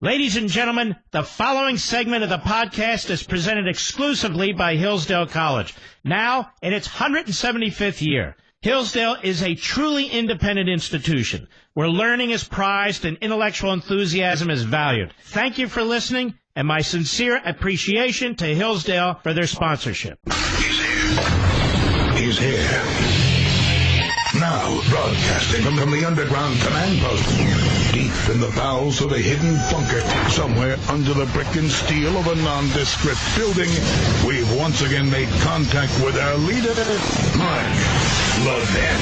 Ladies and gentlemen, the following segment of the podcast is presented exclusively by Hillsdale College. Now, in its 175th year, Hillsdale is a truly independent institution where learning is prized and intellectual enthusiasm is valued. Thank you for listening, and my sincere appreciation to Hillsdale for their sponsorship. He's here. He's here. Now, broadcasting from the underground command post, deep in the bowels of a hidden bunker, somewhere under the brick and steel of a nondescript building, we've once again made contact with our leader, Mark Levin.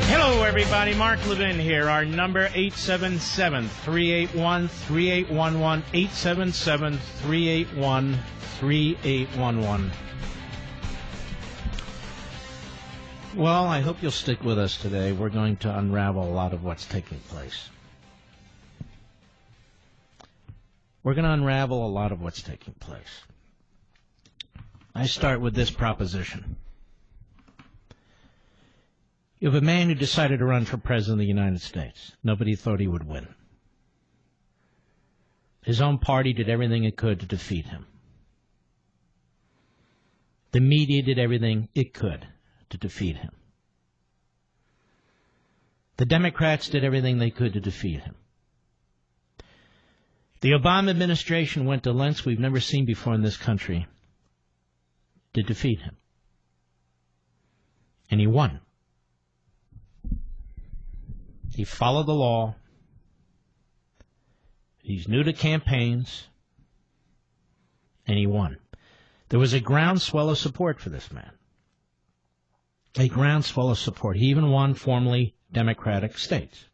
Hello, everybody. Mark Levin here. Our number, 877-381-3811, 877-381-3811. Well, I hope you'll stick with us today. We're going to unravel a lot of what's taking place. We're going to unravel a lot of what's taking place. I start with this proposition. You have a man who decided to run for president of the United States. Nobody thought he would win. His own party did everything it could to defeat him. The media did everything it could to defeat him. The Democrats did everything they could to defeat him. The Obama administration went to lengths we've never seen before in this country to defeat him. And he won. He followed the law. He's new to campaigns. And he won. There was a groundswell of support for this man. A groundswell of support. He even won formerly Democratic states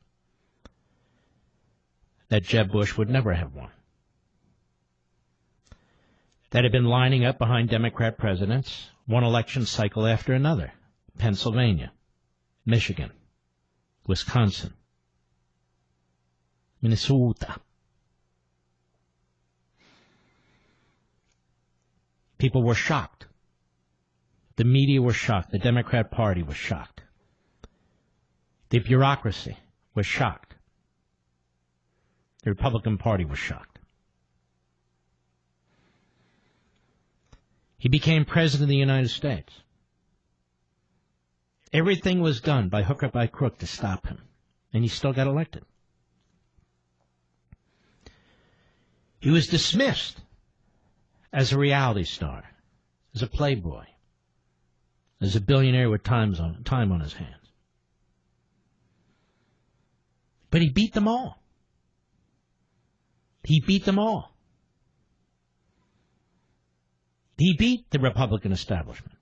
that Jeb Bush would never have won, that had been lining up behind Democrat presidents, one election cycle after another. Pennsylvania, Michigan, Wisconsin, Minnesota. People were shocked. The media was shocked. The Democrat Party was shocked. The bureaucracy was shocked. The Republican Party was shocked. He became president of the United States. Everything was done by hook or by crook to stop him, and he still got elected. He was dismissed as a reality star, as a playboy, as a billionaire with time on his hands. But he beat them all. He beat them all. He beat the Republican establishment.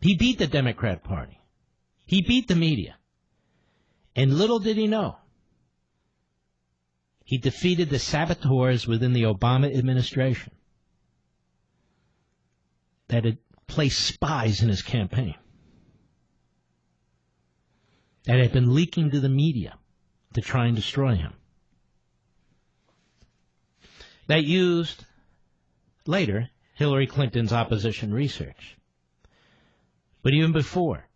He beat the Democrat Party. He beat the media. And little did he know, he defeated the saboteurs within the Obama administration that had placed spies in his campaign, that had been leaking to the media to try and destroy him, that used, later, Hillary Clinton's opposition research, but even before,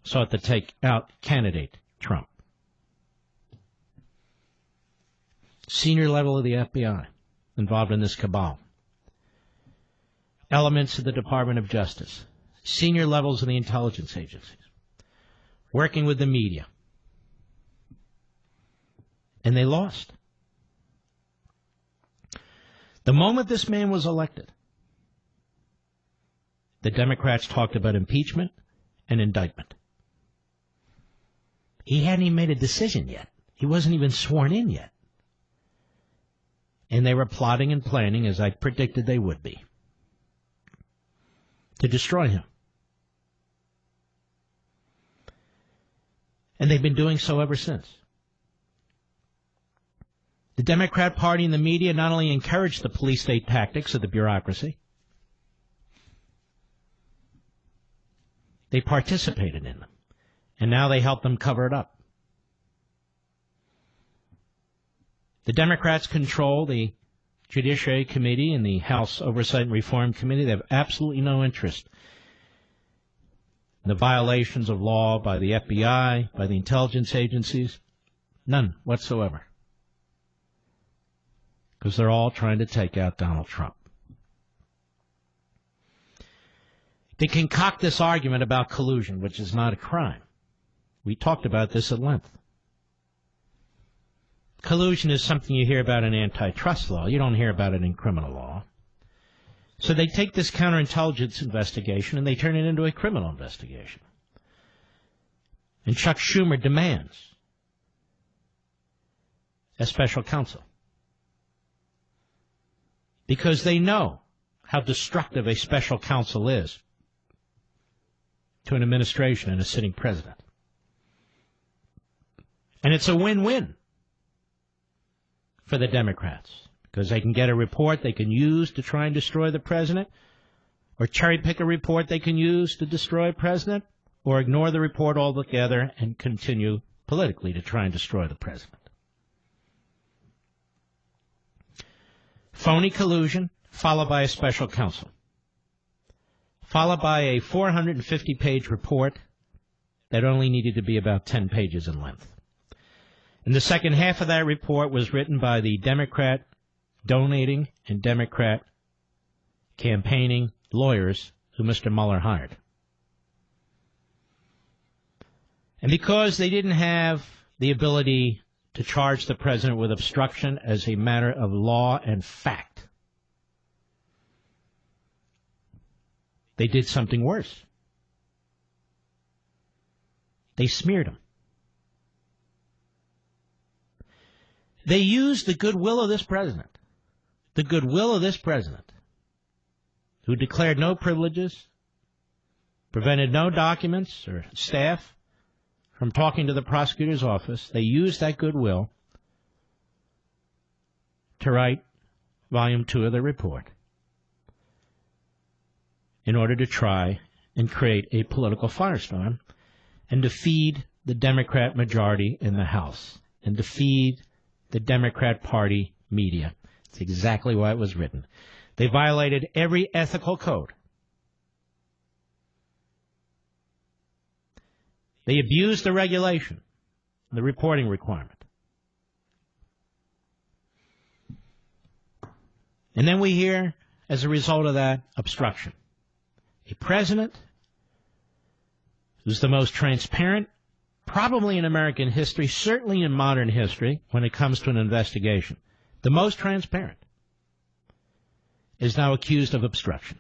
sought to take out candidate Trump. Senior level of the FBI involved in this cabal. Elements of the Department of Justice, senior levels of the intelligence agencies, working with the media. And they lost. The moment this man was elected, the Democrats talked about impeachment and indictment. He hadn't even made a decision yet. He wasn't even sworn in yet. And they were plotting and planning, as I predicted they would be, to destroy him. And they've been doing so ever since. The Democrat Party and the media not only encouraged the police state tactics of the bureaucracy, they participated in them. And now they help them cover it up. The Democrats control the Judiciary Committee and the House Oversight and Reform Committee. They have absolutely no interest in the violations of law by the FBI, by the intelligence agencies, None whatsoever. Because they're all trying to take out Donald Trump. They concoct this argument about collusion, which is not a crime. We talked about this at length. Collusion is something you hear about in antitrust law. You don't hear about it in criminal law. So they take this counterintelligence investigation and they turn it into a criminal investigation. And Chuck Schumer demands a special counsel. Because they know how destructive a special counsel is to an administration and a sitting president. And it's a win-win for the Democrats, because they can get a report they can use to try and destroy the president, or cherry-pick a report they can use to destroy a president, or ignore the report altogether and continue politically to try and destroy the president. Phony collusion, followed by a special counsel, followed by a 450-page report that only needed to be about 10 pages in length. And the second half of that report was written by the Democrat donating and Democrat campaigning lawyers who Mr. Mueller hired. And because they didn't have the ability to charge the president with obstruction as a matter of law and fact, they did something worse. They smeared him. They used the goodwill of this president, who declared no privileges, prevented no documents or staff from talking to the prosecutor's office. They used that goodwill to write Volume 2 of the report in order to try and create a political firestorm and to feed the Democrat majority in the House and to feed the Democrat Party media. It's exactly why it was written. They violated every ethical code. They abused the regulation, the reporting requirement. And then we hear, as a result of that, obstruction. A president who's the most transparent, probably in American history, certainly in modern history, when it comes to an investigation, the most transparent, is now accused of obstruction.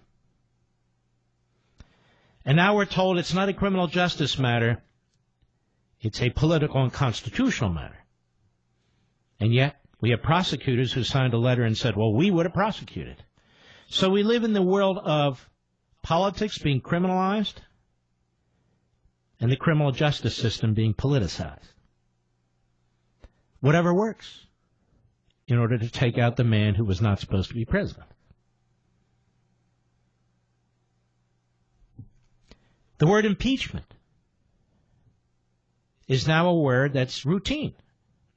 And now we're told it's not a criminal justice matter, it's a political and constitutional matter. And yet, we have prosecutors who signed a letter and said, well, we would have prosecuted. So we live in the world of politics being criminalized and the criminal justice system being politicized. Whatever works in order to take out the man who was not supposed to be president. The word impeachment is now a word that's routine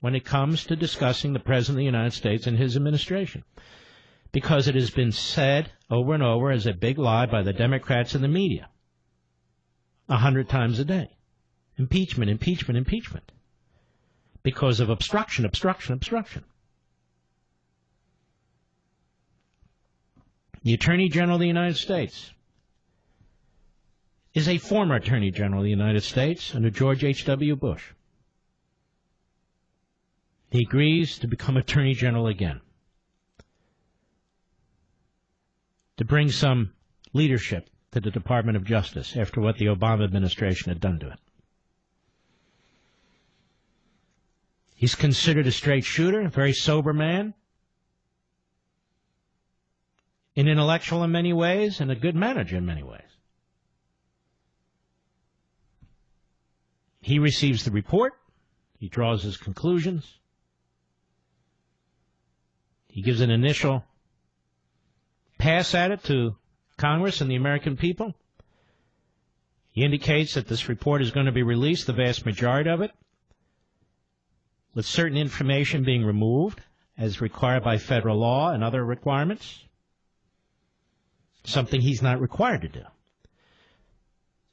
when it comes to discussing the President of the United States and his administration, because it has been said over and over as a big lie by the Democrats and the media 100 times a day. Impeachment, impeachment, impeachment. Because of obstruction, obstruction, obstruction. The Attorney General of the United States is a former Attorney General of the United States under George H.W. Bush. He agrees to become Attorney General again, to bring some leadership to the Department of Justice after what the Obama administration had done to it. He's considered a straight shooter, a very sober man, an intellectual in many ways, and a good manager in many ways. He receives the report. He draws his conclusions. He gives an initial pass at it to Congress and the American people. He indicates that this report is going to be released, the vast majority of it, with certain information being removed as required by federal law and other requirements, something he's not required to do.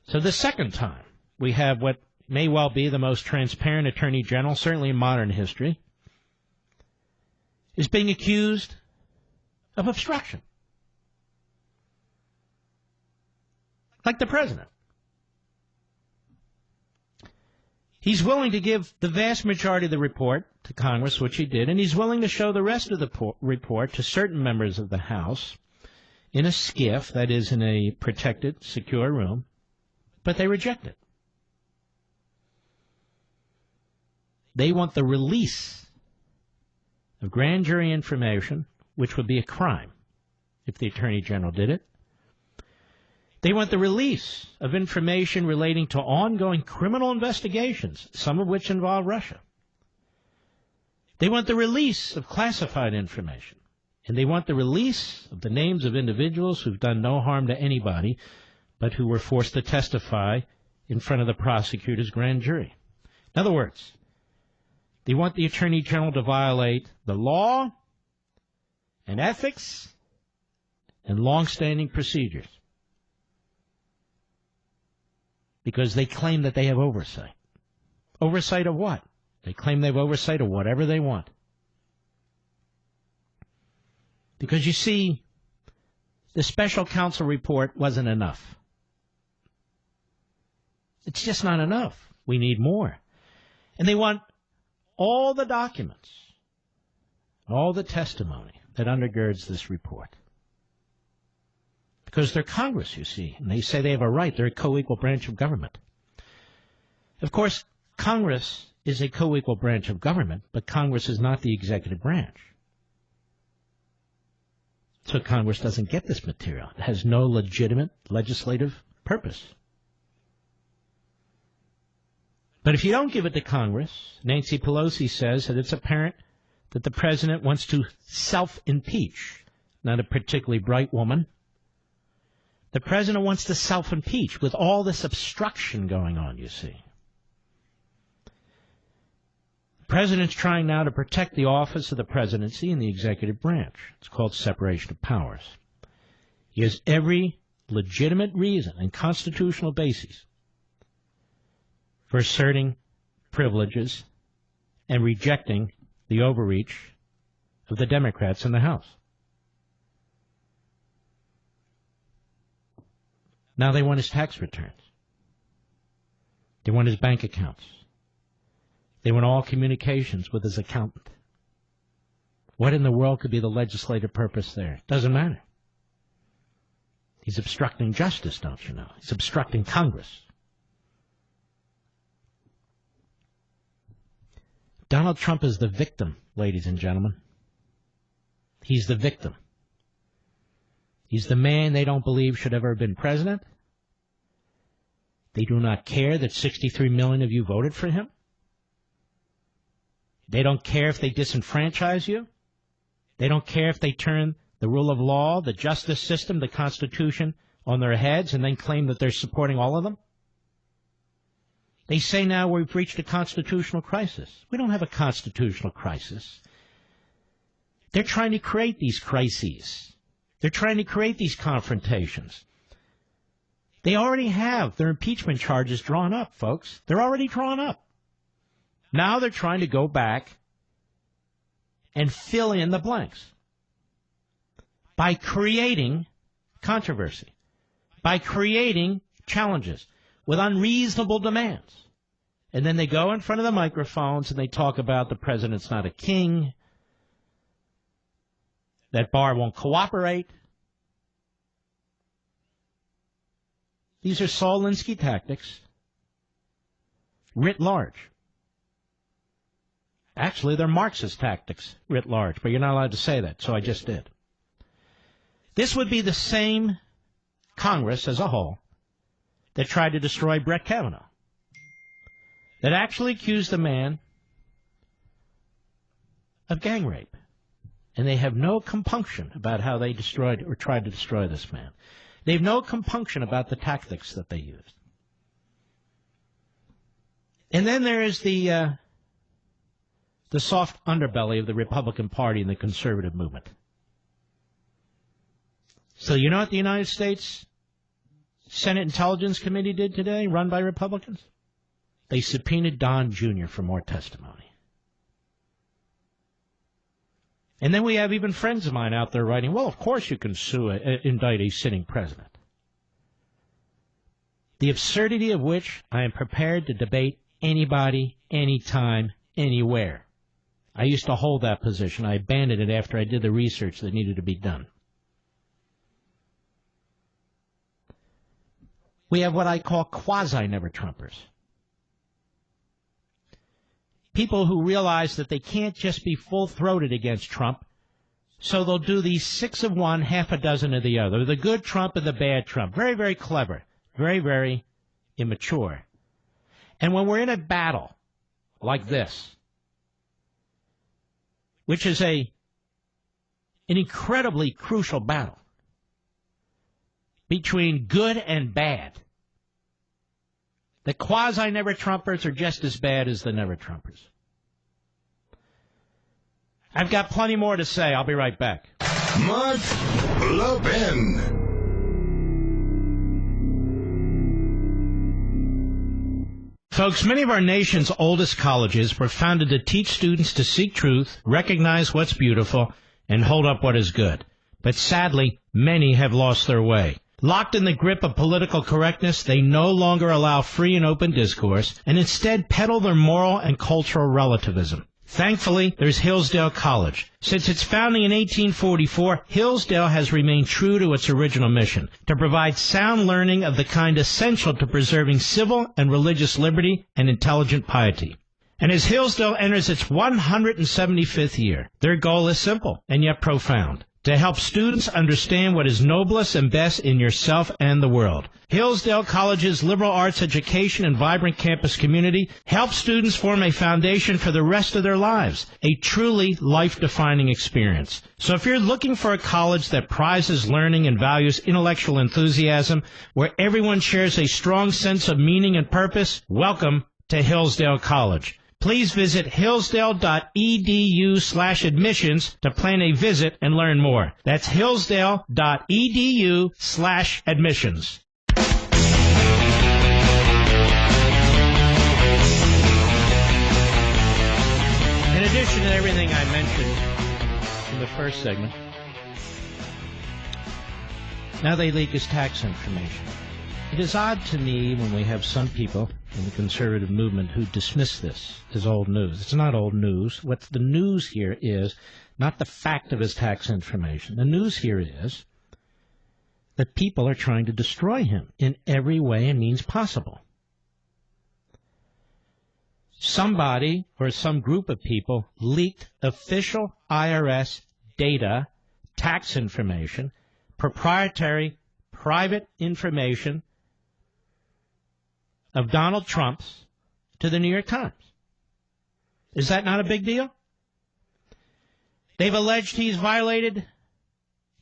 So the second time, we have what may well be the most transparent attorney general, certainly in modern history, is being accused of obstruction. Like the president. He's willing to give the vast majority of the report to Congress, which he did, and he's willing to show the rest of the report to certain members of the House in a SCIF, that is, in a protected, secure room, but they reject it. They want the release of grand jury information, which would be a crime if the Attorney General did it. They want the release of information relating to ongoing criminal investigations, some of which involve Russia. They want the release of classified information. And they want the release of the names of individuals who've done no harm to anybody, but who were forced to testify in front of the prosecutor's grand jury. In other words, they want the Attorney General to violate the law and ethics and long-standing procedures, because they claim that they have oversight. Oversight of what? They claim they have oversight of whatever they want. Because you see, the special counsel report wasn't enough. It's just not enough. We need more. And they want all the documents, all the testimony that undergirds this report. Because they're Congress, you see, and they say they have a right. They're a co-equal branch of government. Of course, Congress is a co-equal branch of government, but Congress is not the executive branch. So Congress doesn't get this material. It has no legitimate legislative purpose. But if you don't give it to Congress, Nancy Pelosi says that it's apparent that the president wants to self-impeach. Not a particularly bright woman. The president wants to self-impeach with all this obstruction going on, you see. The president's trying now to protect the office of the presidency and the executive branch. It's called separation of powers. He has every legitimate reason and constitutional basis for asserting privileges and rejecting the overreach of the Democrats in the House. Now they want his tax returns. They want his bank accounts. They want all communications with his accountant. What in the world could be the legislative purpose there? Doesn't matter. He's obstructing justice, don't you know? He's obstructing Congress. Donald Trump is the victim, ladies and gentlemen. He's the victim. He's the man they don't believe should ever have been president. They do not care that 63 million of you voted for him. They don't care if they disenfranchise you. They don't care if they turn the rule of law, the justice system, the Constitution on their heads and then claim that they're supporting all of them. They say now we've reached a constitutional crisis. We don't have a constitutional crisis. They're trying to create these crises. They're trying to create these confrontations. They already have their impeachment charges drawn up, folks. They're already drawn up. Now they're trying to go back and fill in the blanks by creating controversy, by creating challenges with unreasonable demands. And then they go in front of the microphones and they talk about the president's not a king, that Barr won't cooperate. These are Saul Alinsky tactics writ large. Actually, they're Marxist tactics writ large, but you're not allowed to say that, so I just did. This would be the same Congress as a whole that tried to destroy Brett Kavanaugh, that actually accused the man of gang rape. And they have no compunction about how they destroyed or tried to destroy this man. They have no compunction about the tactics that they used. And then there is the soft underbelly of the Republican Party and the conservative movement. So you know what the United States Senate Intelligence Committee did today, run by Republicans? They subpoenaed Don Jr. for more testimony. And then we have even friends of mine out there writing, well, of course you can indict a sitting president. The absurdity of which I am prepared to debate anybody, anytime, anywhere. I used to hold that position. I abandoned it after I did the research that needed to be done. We have what I call quasi-never-Trumpers. People who realize that they can't just be full-throated against Trump, so they'll do these 6 of one, half a dozen of the other, the good Trump and the bad Trump. Very, very clever. Very, very immature. And when we're in a battle like this, which is an incredibly crucial battle between good and bad, the quasi-never-Trumpers are just as bad as the never-Trumpers. I've got plenty more to say. I'll be right back. Mark Levin. Folks, many of our nation's oldest colleges were founded to teach students to seek truth, recognize what's beautiful, and hold up what is good. But sadly, many have lost their way. Locked in the grip of political correctness, they no longer allow free and open discourse, and instead peddle their moral and cultural relativism. Thankfully, there's Hillsdale College. Since its founding in 1844, Hillsdale has remained true to its original mission, to provide sound learning of the kind essential to preserving civil and religious liberty and intelligent piety. And as Hillsdale enters its 175th year, their goal is simple and yet profound: to help students understand what is noblest and best in yourself and the world. Hillsdale College's liberal arts education and vibrant campus community help students form a foundation for the rest of their lives, a truly life-defining experience. So if you're looking for a college that prizes learning and values intellectual enthusiasm, where everyone shares a strong sense of meaning and purpose, welcome to Hillsdale College. Please visit hillsdale.edu/admissions to plan a visit and learn more. That's hillsdale.edu/admissions. In addition to everything I mentioned in the first segment, now they leak his tax information. It is odd to me when we have some people in the conservative movement who dismiss this as old news. It's not old news. What the news here is not the fact of his tax information. The news here is that people are trying to destroy him in every way and means possible. Somebody or some group of people leaked official IRS data, tax information, proprietary, private information of Donald Trump's to the New York Times. Is that not a big deal? They've alleged he's violated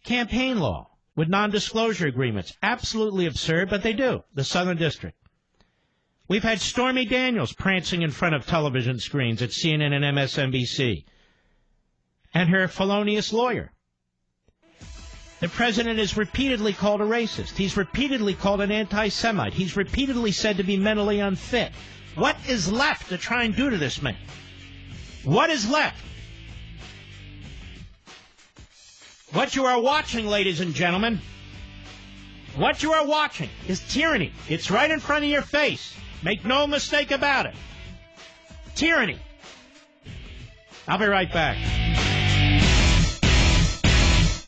campaign law with non-disclosure agreements. Absolutely absurd, but they do. The Southern District. We've had Stormy Daniels prancing in front of television screens at CNN and MSNBC, and her felonious lawyer. The president is repeatedly called a racist. He's repeatedly called an anti-Semite. He's repeatedly said to be mentally unfit. What is left to try and do to this man? What is left? What you are watching, ladies and gentlemen, what you are watching is tyranny. It's right in front of your face. Make no mistake about it. Tyranny. I'll be right back.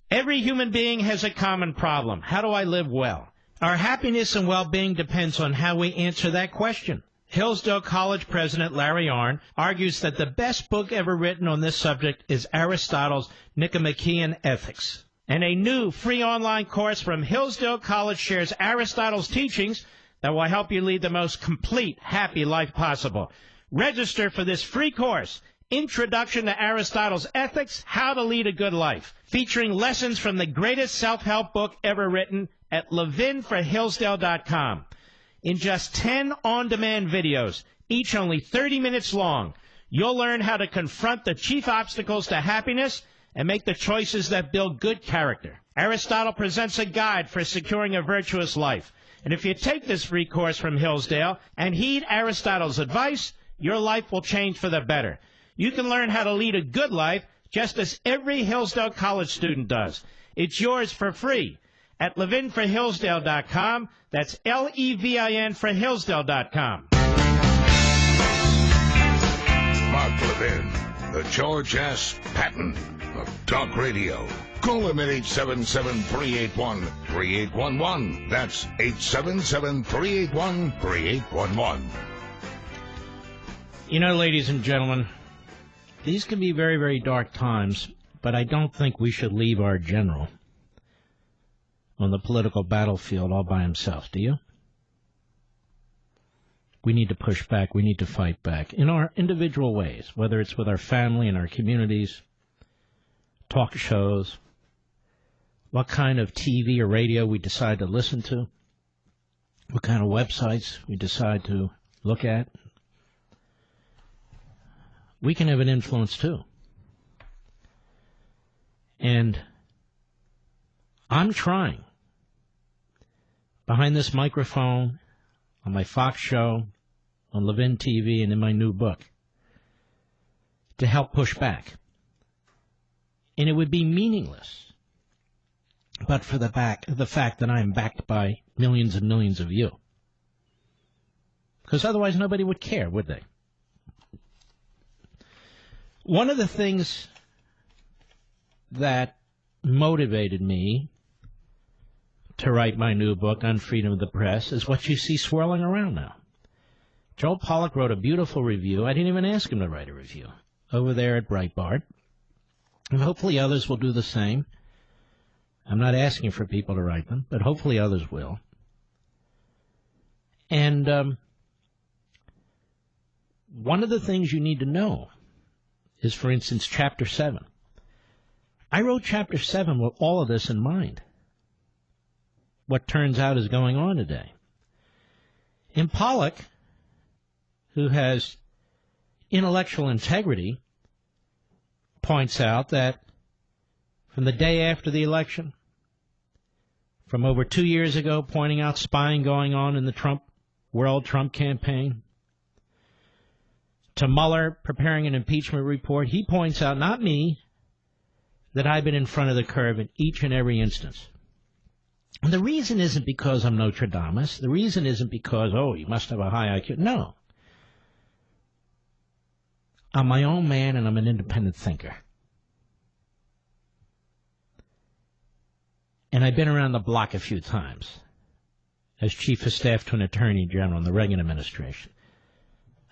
Every human being has a common problem. How do I live well? Our happiness and well-being depends on how we answer that question. Hillsdale College President Larry Arnn argues that the best book ever written on this subject is Aristotle's Nicomachean Ethics. And a new free online course from Hillsdale College shares Aristotle's teachings that will help you lead the most complete, happy life possible. Register for this free course, Introduction to Aristotle's Ethics, How to Lead a Good Life, featuring lessons from the greatest self-help book ever written at levinforhillsdale.com. In just 10 on-demand videos, each only 30 minutes long, you'll learn how to confront the chief obstacles to happiness and make the choices that build good character. Aristotle presents a guide for securing a virtuous life. And if you take this free course from Hillsdale and heed Aristotle's advice, your life will change for the better. You can learn how to lead a good life just as every Hillsdale College student does. It's yours for free at levinforhillsdale.com. That's Levin for Hillsdale.com. Mark Levin, the George S. Patton of talk radio. Call him at 877-381-3811. That's 877-381-3811. You know, ladies and gentlemen, these can be very, very dark times, but I don't think we should leave our general on the political battlefield all by himself, do you? We need to push back. We need to fight back in our individual ways, whether it's with our family and our communities, talk shows, what kind of TV or radio we decide to listen to, what kind of websites we decide to look at. We can have an influence, too. And I'm trying, behind this microphone, on my Fox show, on Levin TV, and in my new book, to help push back. And it would be meaningless, but for the fact that I am backed by millions and millions of you. Because otherwise nobody would care, would they? One of the things that motivated me to write my new book on freedom of the press is what you see swirling around now. Joel Pollack wrote a beautiful review. I didn't even ask him to write a review over there at Breitbart. And hopefully others will do the same. I'm not asking for people to write them, but hopefully others will. And one of the things you need to know is, for instance, Chapter 7. I wrote Chapter 7 with all of this in mind. What turns out is going on today. And Pollack, who has intellectual integrity, points out that from the day after the election, from over 2 years ago, pointing out spying going on in the Trump campaign, to Mueller preparing an impeachment report, he points out, not me, that I've been in front of the curve in each and every instance. And the reason isn't because I'm Nostradamus. The reason isn't because, you must have a high IQ. No. I'm my own man, and I'm an independent thinker. And I've been around the block a few times as chief of staff to an attorney general in the Reagan administration.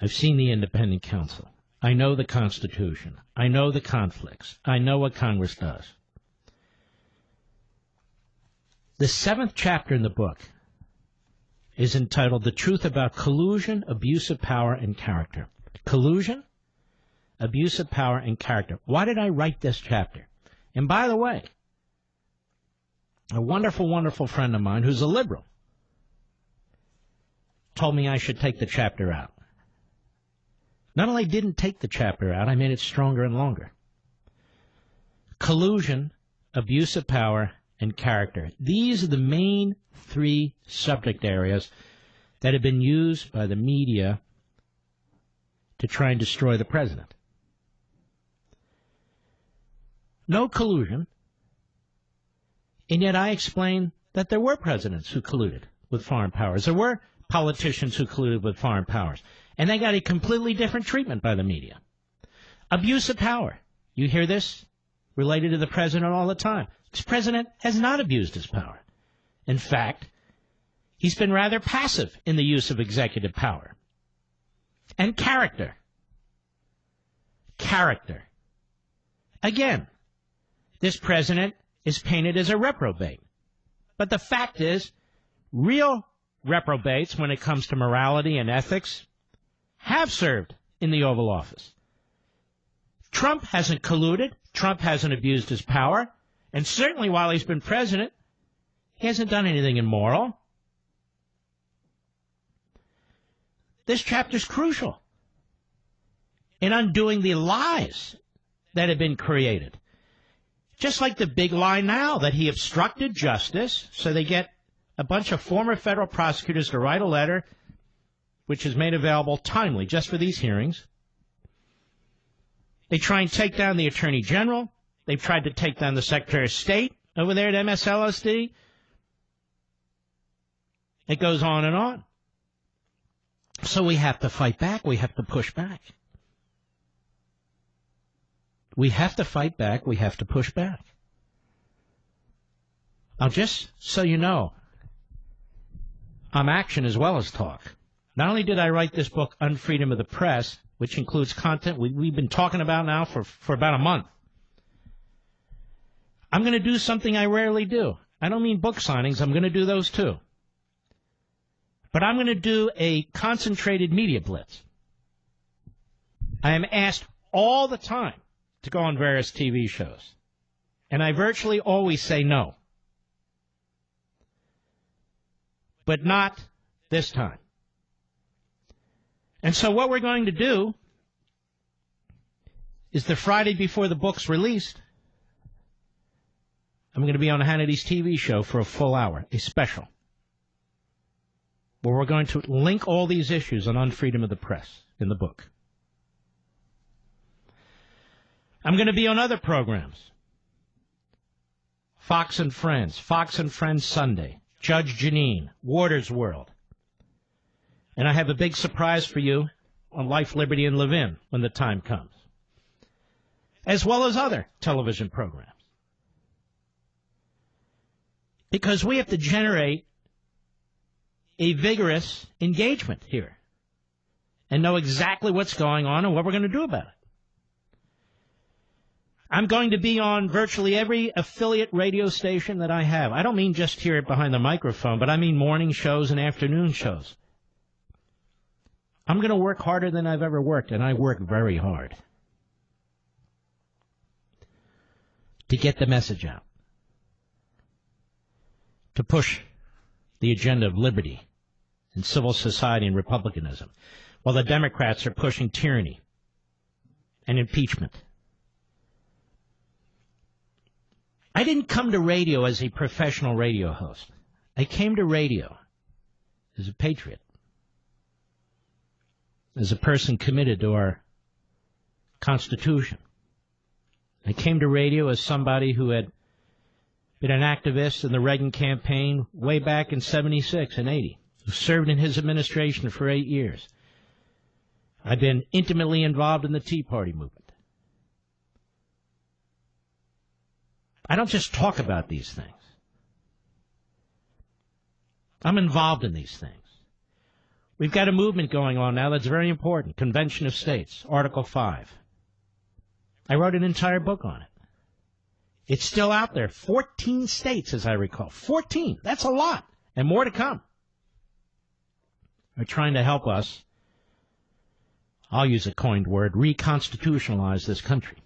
I've seen the independent counsel. I know the Constitution. I know the conflicts. I know what Congress does. The 7th chapter in the book is entitled The Truth About Collusion, Abuse of Power, and Character. Collusion, abuse of power, and character. Why did I write this chapter? And by the way, a wonderful, wonderful friend of mine who's a liberal told me I should take the chapter out. Not only didn't take the chapter out, I made it stronger and longer. Collusion, abuse of power, and character. These are the main 3 subject areas that have been used by the media to try and destroy the president. No collusion, and yet I explained that there were presidents who colluded with foreign powers. There were politicians who colluded with foreign powers, and they got a completely different treatment by the media. Abuse of power. You hear this related to the president all the time. This president has not abused his power. In fact, he's been rather passive in the use of executive power. And character. Character. Again, this president is painted as a reprobate. But the fact is, real reprobates, when it comes to morality and ethics, have served in the Oval Office. Trump hasn't colluded. Trump hasn't abused his power. And certainly while he's been president, he hasn't done anything immoral. This chapter's crucial in undoing the lies that have been created. Just like the big lie now that he obstructed justice, so they get a bunch of former federal prosecutors to write a letter, which is made available timely just for these hearings. They try and take down the Attorney General. They've tried to take down the Secretary of State over there at MSLSD. It goes on and on. So we have to fight back. We have to push back. We have to fight back. We have to push back. Now, just so you know, I'm action as well as talk. Not only did I write this book, Unfreedom of the Press, which includes content we've been talking about now for about a month, I'm going to do something I rarely do. I don't mean book signings. I'm going to do those too. But I'm going to do a concentrated media blitz. I am asked all the time to go on various TV shows. And I virtually always say no. But not this time. And so what we're going to do is the Friday before the book's released, I'm going to be on Hannity's TV show for a full hour, a special, where we're going to link all these issues on Unfreedom of the Press in the book. I'm going to be on other programs. Fox and Friends Sunday, Judge Janine, Water's World. And I have a big surprise for you on Life, Liberty, and Levin when the time comes, as well as other television programs. Because we have to generate a vigorous engagement here and know exactly what's going on and what we're going to do about it. I'm going to be on virtually every affiliate radio station that I have. I don't mean just here behind the microphone, but I mean morning shows and afternoon shows. I'm going to work harder than I've ever worked, and I work very hard to get the message out, to push the agenda of liberty and civil society and republicanism, while the Democrats are pushing tyranny and impeachment. I didn't come to radio as a professional radio host. I came to radio as a patriot, as a person committed to our Constitution. I came to radio as somebody who had been an activist in the Reagan campaign way back in 76 and 80, who served in his administration for 8 years. I've been intimately involved in the Tea Party movement. I don't just talk about these things. I'm involved in these things. We've got a movement going on now that's very important. Convention of States, Article 5. I wrote an entire book on it. It's still out there. 14 states, as I recall. 14. That's a lot. And more to come. They're trying to help us, I'll use a coined word, reconstitutionalize this country.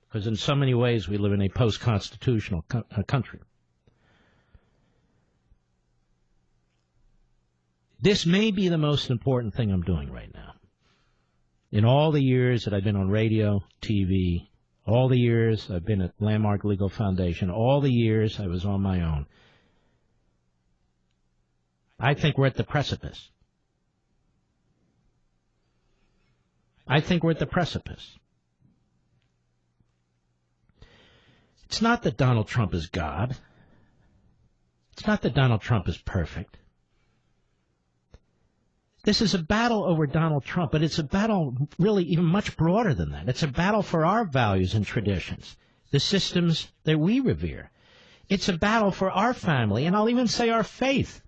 Because in so many ways we live in a post-constitutional country. This may be the most important thing I'm doing right now. In all the years that I've been on radio, TV, all the years I've been at Landmark Legal Foundation, all the years I was on my own, I think we're at the precipice. I think we're at the precipice. It's not that Donald Trump is God. It's not that Donald Trump is perfect. This is a battle over Donald Trump, but it's a battle really even much broader than that. It's a battle for our values and traditions, the systems that we revere. It's a battle for our family, and I'll even say our faith.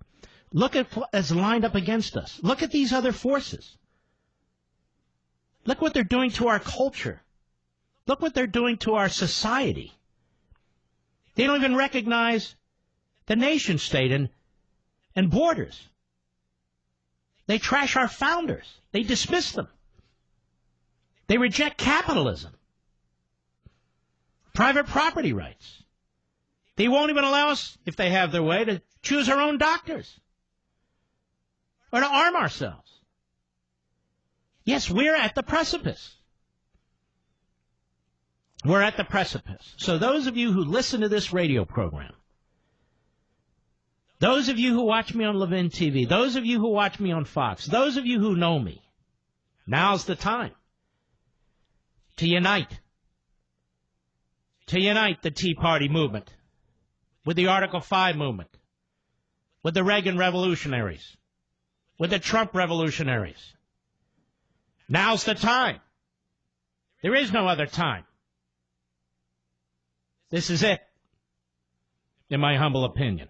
Look at what's lined up against us. Look at these other forces. Look what they're doing to our culture. Look what they're doing to our society. They don't even recognize the nation state and borders. They trash our founders. They dismiss them. They reject capitalism, private property rights. They won't even allow us, if they have their way, to choose our own doctors or to arm ourselves. Yes, we're at the precipice. We're at the precipice. So those of you who listen to this radio program, Those of you who watch me on Levin TV, those of you who watch me on Fox, those of you who know me, now's the time to unite. To unite the Tea Party movement with the Article 5 movement, with the Reagan revolutionaries, with the Trump revolutionaries. Now's the time. There is no other time. This is it, in my humble opinion.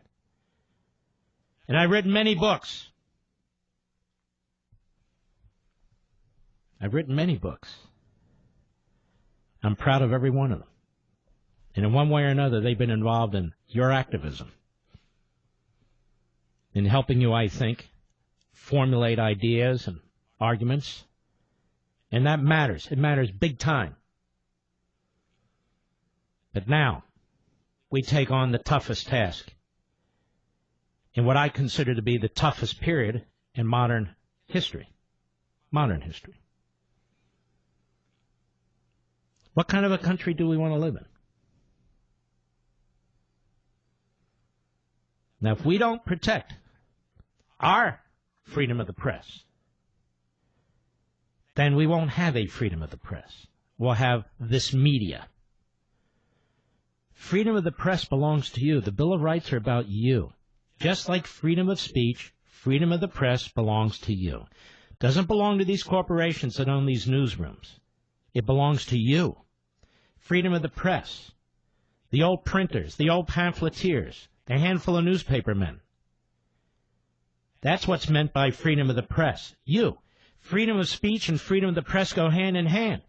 And I've written many books. I've written many books. I'm proud of every one of them. And in one way or another, they've been involved in your activism, in helping you, I think, formulate ideas and arguments. And that matters. It matters big time. But now, we take on the toughest task in what I consider to be the toughest period in modern history. Modern history. What kind of a country do we want to live in? Now, if we don't protect our freedom of the press, then we won't have a freedom of the press. We'll have this media. Freedom of the press belongs to you. The Bill of Rights are about you. Just like freedom of speech, freedom of the press belongs to you. It doesn't belong to these corporations that own these newsrooms. It belongs to you. Freedom of the press. The old printers, the old pamphleteers, the handful of newspaper men. That's what's meant by freedom of the press. You. Freedom of speech and freedom of the press go hand in hand.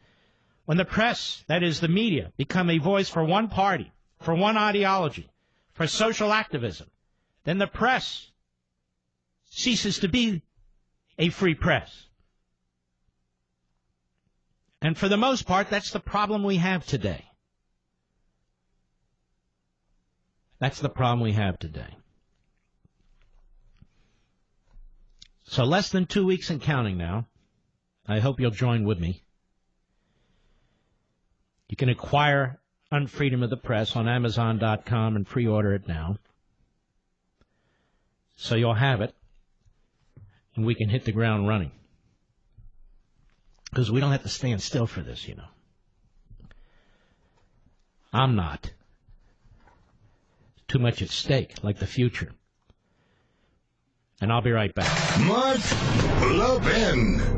When the press, that is the media, become a voice for one party, for one ideology, for social activism, then the press ceases to be a free press. And for the most part, that's the problem we have today. That's the problem we have today. So less than 2 weeks and counting now. I hope you'll join with me. You can acquire Unfreedom of the Press on Amazon.com and pre-order it now. So you'll have it, and we can hit the ground running. Because we don't have to stand still for this, you know. I'm not. Too much at stake, like the future. And I'll be right back. Mark Levin.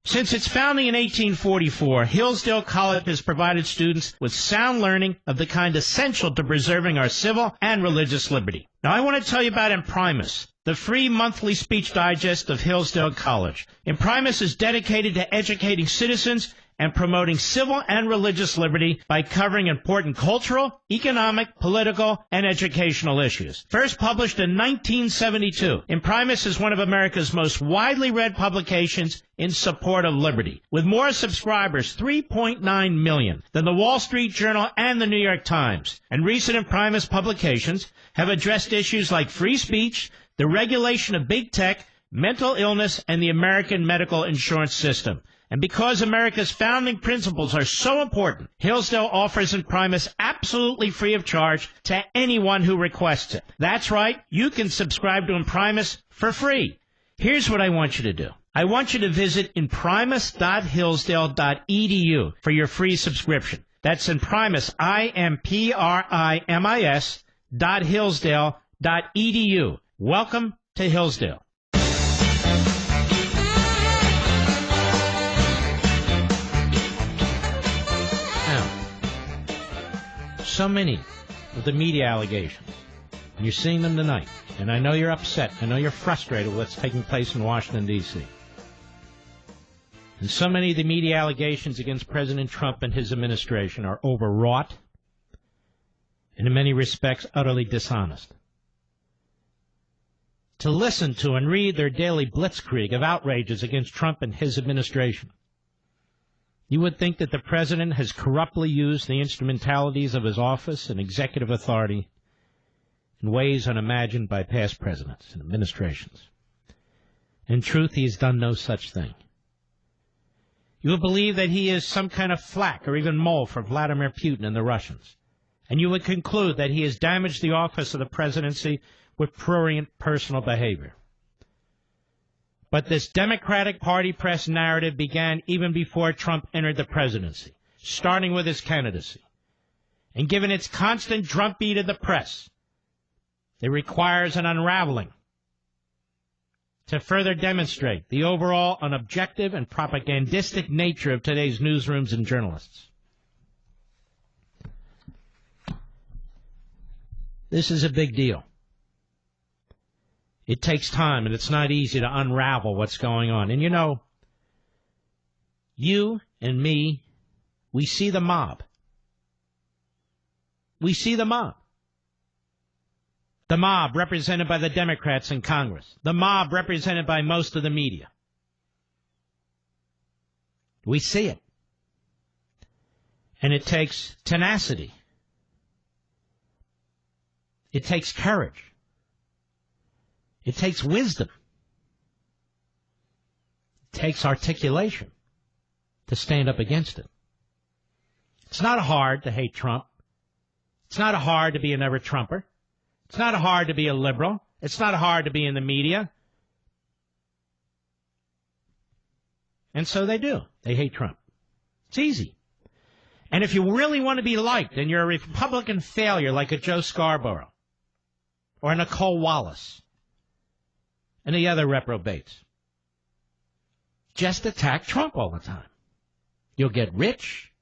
Since its founding in 1844, Hillsdale College has provided students with sound learning of the kind essential to preserving our civil and religious liberty. Now, I want to tell you about Imprimis, the free monthly speech digest of Hillsdale College. Imprimis is dedicated to educating citizens and promoting civil and religious liberty by covering important cultural, economic, political, and educational issues. First published in 1972, Imprimis is one of America's most widely read publications in support of liberty, with more subscribers, 3.9 million, than the Wall Street Journal and the New York Times. And recent Imprimis publications have addressed issues like free speech, the regulation of big tech, mental illness, and the American medical insurance system. And because America's founding principles are so important, Hillsdale offers Imprimis absolutely free of charge to anyone who requests it. That's right, you can subscribe to Imprimis for free. Here's what I want you to do. I want you to visit imprimis.hillsdale.edu for your free subscription. That's Imprimis, IMPRIMIS.hillsdale.edu. Welcome to Hillsdale. So many of the media allegations, and you're seeing them tonight, and I know you're upset, I know you're frustrated with what's taking place in Washington, D.C. And so many of the media allegations against President Trump and his administration are overwrought and in many respects utterly dishonest. To listen to and read their daily blitzkrieg of outrages against Trump and his administration, you would think that the president has corruptly used the instrumentalities of his office and executive authority in ways unimagined by past presidents and administrations. In truth, he has done no such thing. You would believe that he is some kind of flack or even mole for Vladimir Putin and the Russians. And you would conclude that he has damaged the office of the presidency with prurient personal behavior. But this Democratic Party press narrative began even before Trump entered the presidency, starting with his candidacy. And given its constant drumbeat of the press, it requires an unraveling to further demonstrate the overall unobjective and propagandistic nature of today's newsrooms and journalists. This is a big deal. It takes time, and it's not easy to unravel what's going on. And you know, you and me, we see the mob. We see the mob. The mob represented by the Democrats in Congress. The mob represented by most of the media. We see it. And it takes tenacity. It takes courage. It takes wisdom. It takes articulation to stand up against it. It's not hard to hate Trump. It's not hard to be a never-Trumper. It's not hard to be a liberal. It's not hard to be in the media. And so they do. They hate Trump. It's easy. And if you really want to be liked and you're a Republican failure like a Joe Scarborough or a Nicole Wallace and the other reprobates, just attack Trump all the time. You'll get rich.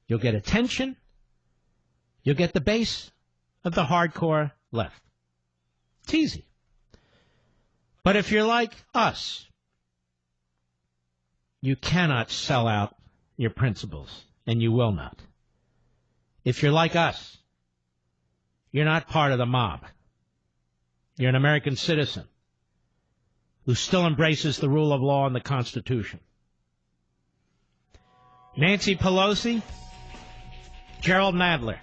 You'll get attention. You'll get the base of the hardcore left. It's easy. But if you're like us, you cannot sell out your principles, and you will not. If you're like us, you're not part of the mob. You're an American citizen who still embraces the rule of law and the Constitution. Nancy Pelosi, Gerald Nadler.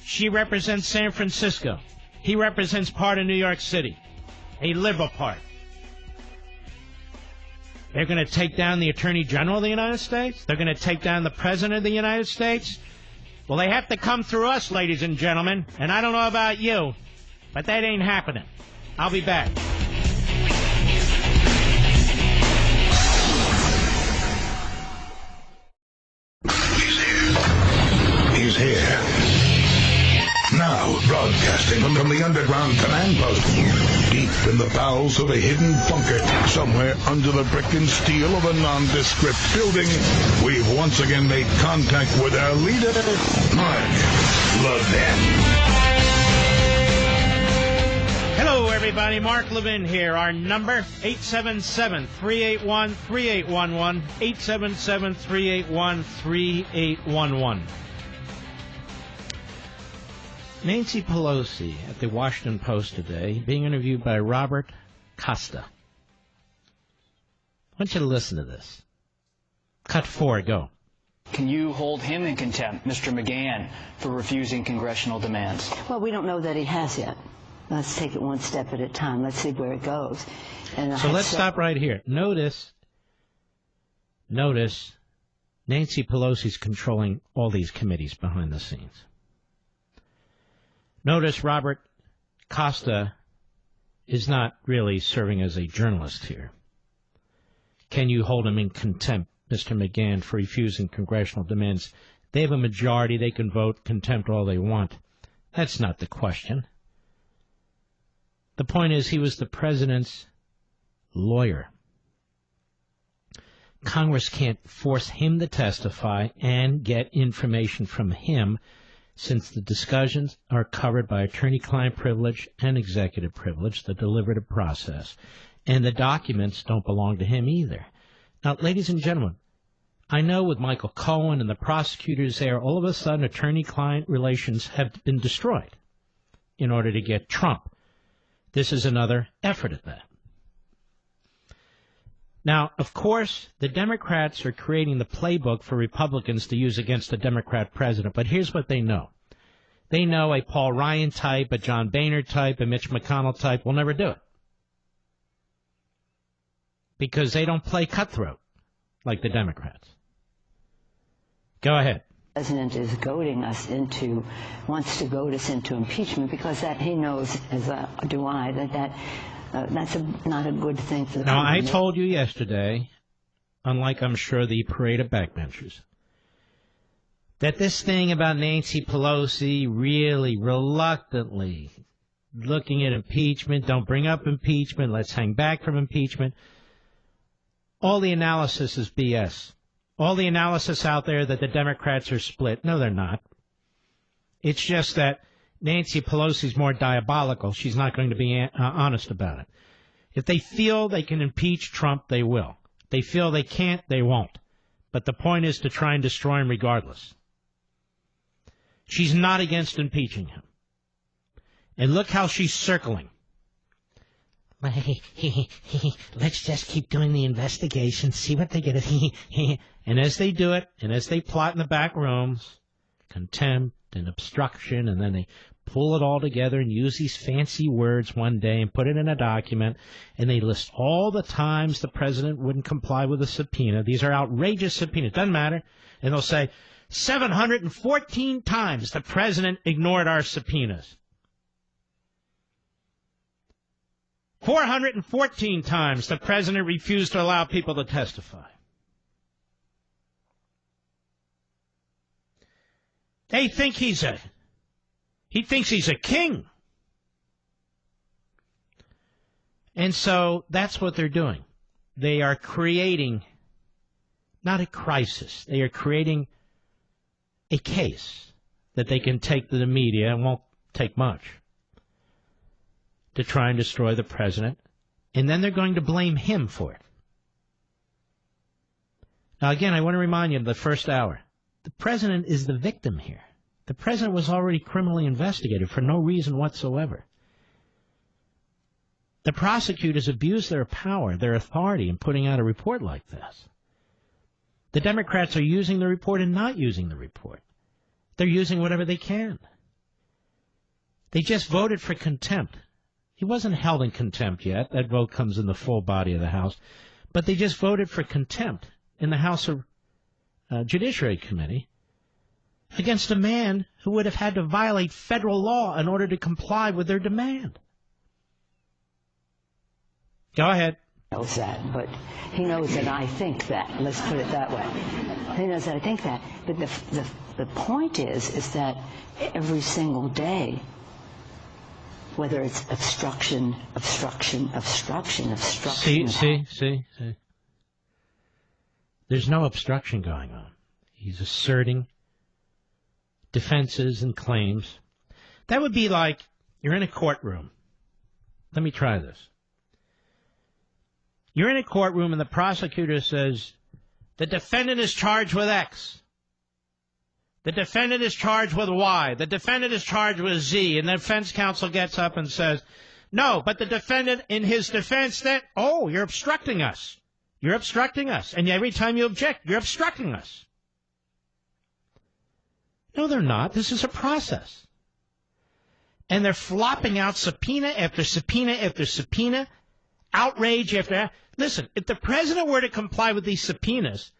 She represents San Francisco. He represents part of New York City, a liberal part. They're going to take down the Attorney General of the United States? They're going to take down the President of the United States? Well, they have to come through us, ladies and gentlemen. And I don't know about you, but that ain't happening. I'll be back. He's here. Now, broadcasting from the underground command post, deep in the bowels of a hidden bunker, somewhere under the brick and steel of a nondescript building, we've once again made contact with our leader, Mark Levin. Hello, everybody. Mark Levin here. Our number, 877-381-3811, 877-381-3811. Nancy Pelosi at the Washington Post today, being interviewed by Robert Costa. I want you to listen to this. Cut 4, go. Can you hold him in contempt, Mr. McGahn, for refusing congressional demands? Well, we don't know that he has yet. Let's take it one step at a time. Let's see where it goes. And so let's stop right here. Notice, Nancy Pelosi's controlling all these committees behind the scenes. Notice Robert Costa is not really serving as a journalist here. Can you hold him in contempt, Mr. McGahn, for refusing congressional demands? They have a majority. They can vote contempt all they want. That's not the question. The point is he was the president's lawyer. Congress can't force him to testify and get information from him, since the discussions are covered by attorney-client privilege and executive privilege, the deliberative process, and the documents don't belong to him either. Now, ladies and gentlemen, I know with Michael Cohen and the prosecutors there, all of a sudden attorney-client relations have been destroyed in order to get Trump. This is another effort at that. Now, of course, the Democrats are creating the playbook for Republicans to use against the Democrat president, but here's what they know. They know a Paul Ryan type, a John Boehner type, a Mitch McConnell type will never do it. Because they don't play cutthroat. like the Democrats. Go ahead. The president is goading us into, wants to goad us into impeachment because that he knows, as do I, that's not a good thing for the Now, country. I told you yesterday, unlike I'm sure the parade of backbenchers, that this thing about Nancy Pelosi really reluctantly looking at impeachment, don't bring up impeachment, let's hang back from impeachment, all the analysis is BS. All the analysis out there that the Democrats are split. No, they're not. It's just that Nancy Pelosi's more diabolical. She's not going to be honest about it. If they feel they can impeach Trump, they will. If they feel they can't, they won't. But the point is to try and destroy him regardless. She's not against impeaching him. And look how she's circling. Let's just keep doing the investigation, see what they get. And as they do it, and as they plot in the back rooms, contempt and obstruction, and then they pull it all together and use these fancy words one day and put it in a document, and they list all the times the president wouldn't comply with a subpoena. These are outrageous subpoenas. Doesn't matter. And they'll say, 714 times the president ignored our subpoenas. 414 times the president refused to allow people to testify. They think he thinks he's a king. And so that's what they're doing. They are creating not a crisis. They are creating a case that they can take to the media, and won't take much, to try and destroy the president, and then they're going to blame him for it. Now, again, I want to remind you of the first hour. The president is the victim here. The president was already criminally investigated for no reason whatsoever. The prosecutors abused their power, their authority, in putting out a report like this. The Democrats are using the report and not using the report. They're using whatever they can. They just voted for contempt. He wasn't held in contempt yet. That vote comes in the full body of the House. But they just voted for contempt in the House Judiciary Committee against a man who would have had to violate federal law in order to comply with their demand. Go ahead. He knows that, but he knows that I think that. Let's put it that way. He knows that I think that. But the point is that every single day, whether it's obstruction. See. There's no obstruction going on. He's asserting defenses and claims. That would be like you're in a courtroom. Let me try this. You're in a courtroom and the prosecutor says, the defendant is charged with X. The defendant is charged with Y. The defendant is charged with Z. And the defense counsel gets up and says, no, but the defendant in his defense that, oh, you're obstructing us. You're obstructing us. And every time you object, you're obstructing us. No, they're not. This is a process. And they're flopping out subpoena after subpoena after subpoena, outrage after. Listen, if the president were to comply with these subpoenas,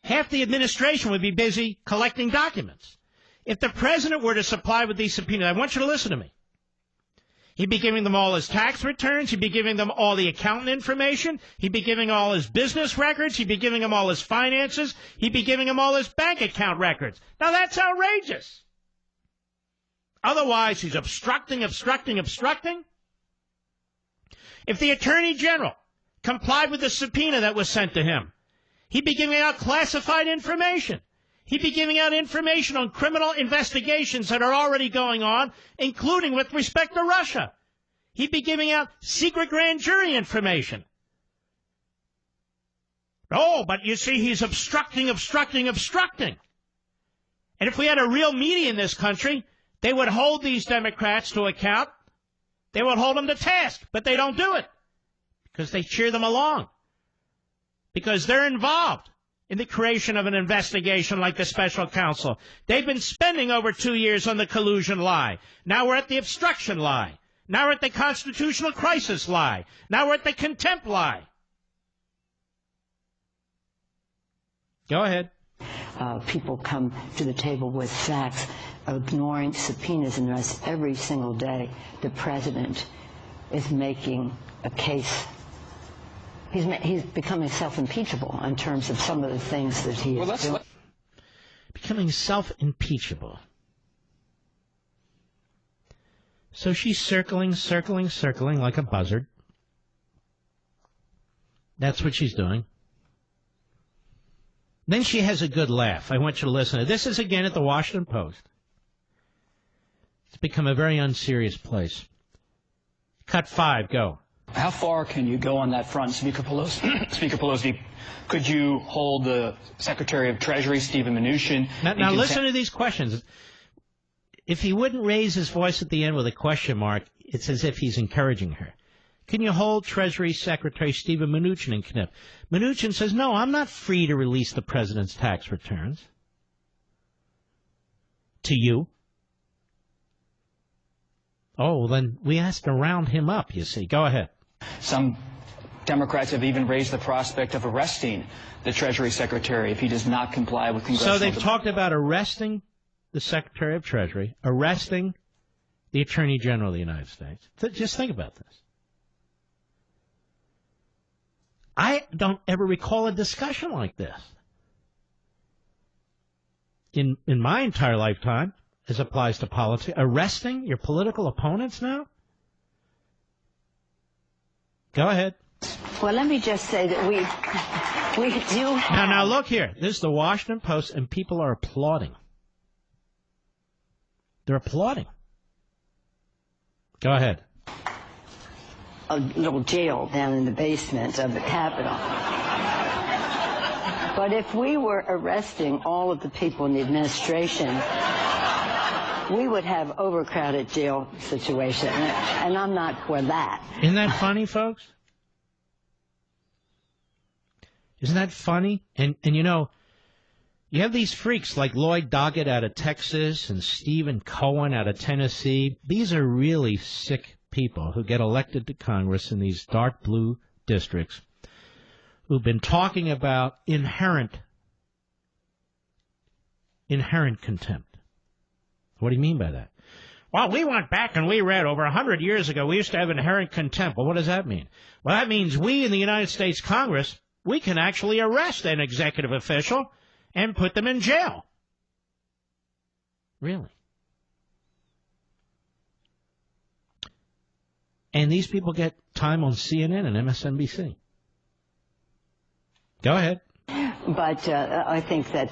half the administration would be busy collecting documents. If the president were to supply with these subpoenas, I want you to listen to me. He'd be giving them all his tax returns. He'd be giving them all the accountant information. He'd be giving all his business records. He'd be giving them all his finances. He'd be giving them all his bank account records. Now, that's outrageous. Otherwise, he's obstructing. If the Attorney General complied with the subpoena that was sent to him, he'd be giving out classified information. He'd be giving out information on criminal investigations that are already going on, including with respect to Russia. He'd be giving out secret grand jury information. Oh, but you see, he's obstructing. And if we had a real media in this country, they would hold these Democrats to account. They would hold them to task, but they don't do it because they cheer them along, because they're involved in the creation of an investigation like the special counsel. They've been spending over 2 years on the collusion lie. Now we're at the obstruction lie. Now we're at the constitutional crisis lie. Now we're at the contempt lie. Go ahead. People come to the table with facts, ignoring subpoenas and the rest. Every single day, the president is making a case. He's becoming self-impeachable in terms of some of the things that he is doing. Becoming self-impeachable. So she's circling like a buzzard. That's what she's doing. Then she has a good laugh. I want you to listen to this. Is again at the Washington Post. It's become a very unserious place. Cut 5, go. How far can you go on that front, Speaker Pelosi? Speaker Pelosi, could you hold the Secretary of Treasury, Steven Mnuchin? Now listen to these questions. If he wouldn't raise his voice at the end with a question mark, it's as if he's encouraging her. Can you hold Treasury Secretary Steven Mnuchin in contempt? Mnuchin says, no, I'm not free to release the president's tax returns. To you. Oh, well, then we have to round him up, you see. Go ahead. Some Democrats have even raised the prospect of arresting the Treasury Secretary if he does not comply with congressional... So they've talked about arresting the Secretary of Treasury, arresting the Attorney General of the United States. Just think about this. I don't ever recall a discussion like this in my entire lifetime, as applies to politics. Arresting your political opponents now? Go ahead. Well, let me just say that we do have... Now look here. This is the Washington Post, and people are applauding. They're applauding. Go ahead. A little jail down in the basement of the Capitol. But if we were arresting all of the people in the administration, we would have overcrowded jail situation, and I'm not for that. Isn't that funny, folks? Isn't that funny? And you know, you have these freaks like Lloyd Doggett out of Texas and Stephen Cohen out of Tennessee. These are really sick people who get elected to Congress in these dark blue districts who've been talking about inherent contempt. What do you mean by that? Well, we went back and we read over 100 years ago we used to have inherent contempt. Well, what does that mean? Well, that means we in the United States Congress, we can actually arrest an executive official and put them in jail. Really? And these people get time on CNN and MSNBC. Go ahead. But I think that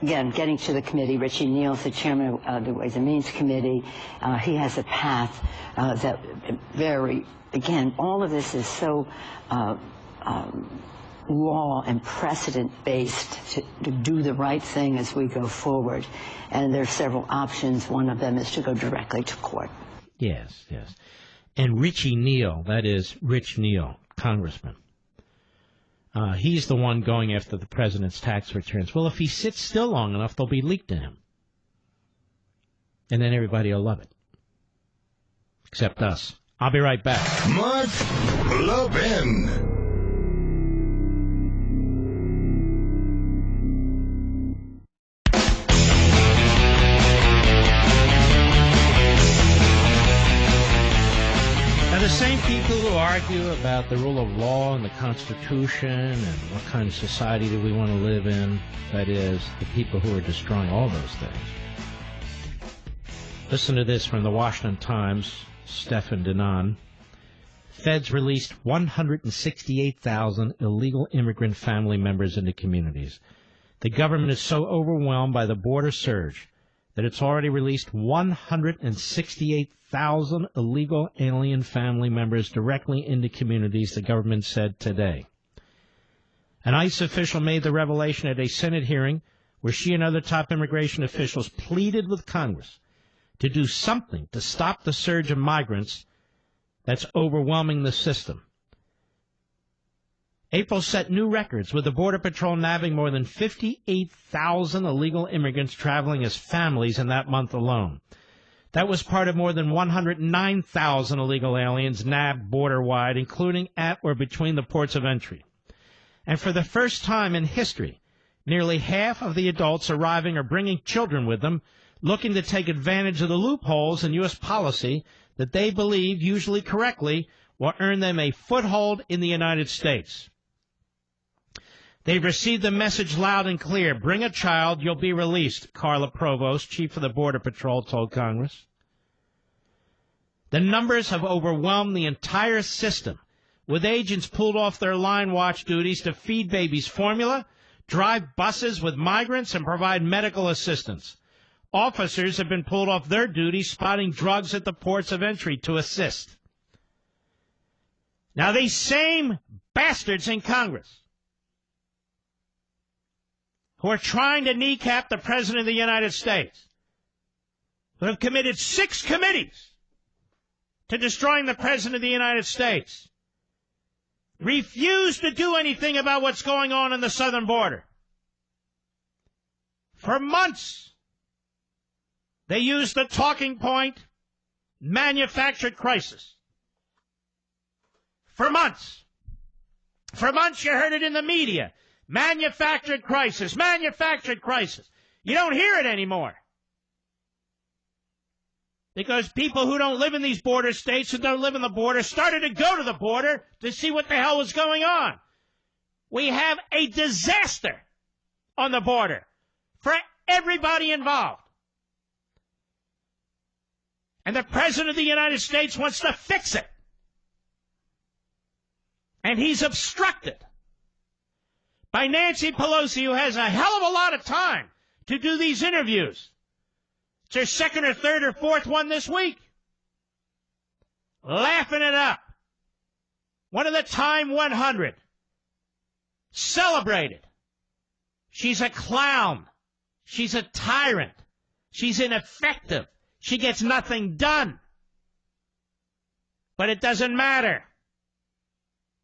getting to the committee, Richie Neal's the chairman of the Ways and Means Committee. He has a path that all of this is so law and precedent-based to do the right thing as we go forward. And there are several options. One of them is to go directly to court. Yes, yes. And Richie Neal, that is Rich Neal, congressman, he's the one going after the president's tax returns. Well, if he sits still long enough, they'll be leaked to him. And then everybody will love it. Except us. I'll be right back. Mark Levin. The same people who argue about the rule of law and the Constitution and what kind of society do we want to live in, that is, the people who are destroying all those things. Listen to this from the Washington Times, Stephan Denon. Feds released 168,000 illegal immigrant family members into communities. The government is so overwhelmed by the border surge that it's already released 168,000 illegal alien family members directly into communities, the government said today. An ICE official made the revelation at a Senate hearing where she and other top immigration officials pleaded with Congress to do something to stop the surge of migrants that's overwhelming the system. April set new records, with the Border Patrol nabbing more than 58,000 illegal immigrants traveling as families in that month alone. That was part of more than 109,000 illegal aliens nabbed border-wide, including at or between the ports of entry. And for the first time in history, nearly half of the adults arriving are bringing children with them, looking to take advantage of the loopholes in U.S. policy that they believe, usually correctly, will earn them a foothold in the United States. They've received the message loud and clear. Bring a child, you'll be released, Carla Provost, chief of the Border Patrol, told Congress. The numbers have overwhelmed the entire system, with agents pulled off their line watch duties to feed babies formula, drive buses with migrants, and provide medical assistance. Officers have been pulled off their duties spotting drugs at the ports of entry to assist. Now, these same bastards in Congress who are trying to kneecap the President of the United States, who have committed 6 committees to destroying the President of the United States, refuse to do anything about what's going on in the southern border. For months, they used the talking point, manufactured crisis. For months. For months you heard it in the media. Manufactured crisis, manufactured crisis. You don't hear it anymore. Because people who don't live in these border states, who don't live in the border, started to go to the border to see what the hell was going on. We have a disaster on the border for everybody involved. And the President of the United States wants to fix it. And he's obstructed by Nancy Pelosi, who has a hell of a lot of time to do these interviews. It's her second or third or fourth one this week. Laughing it up. One of the Time 100. Celebrated. She's a clown. She's a tyrant. She's ineffective. She gets nothing done. But it doesn't matter.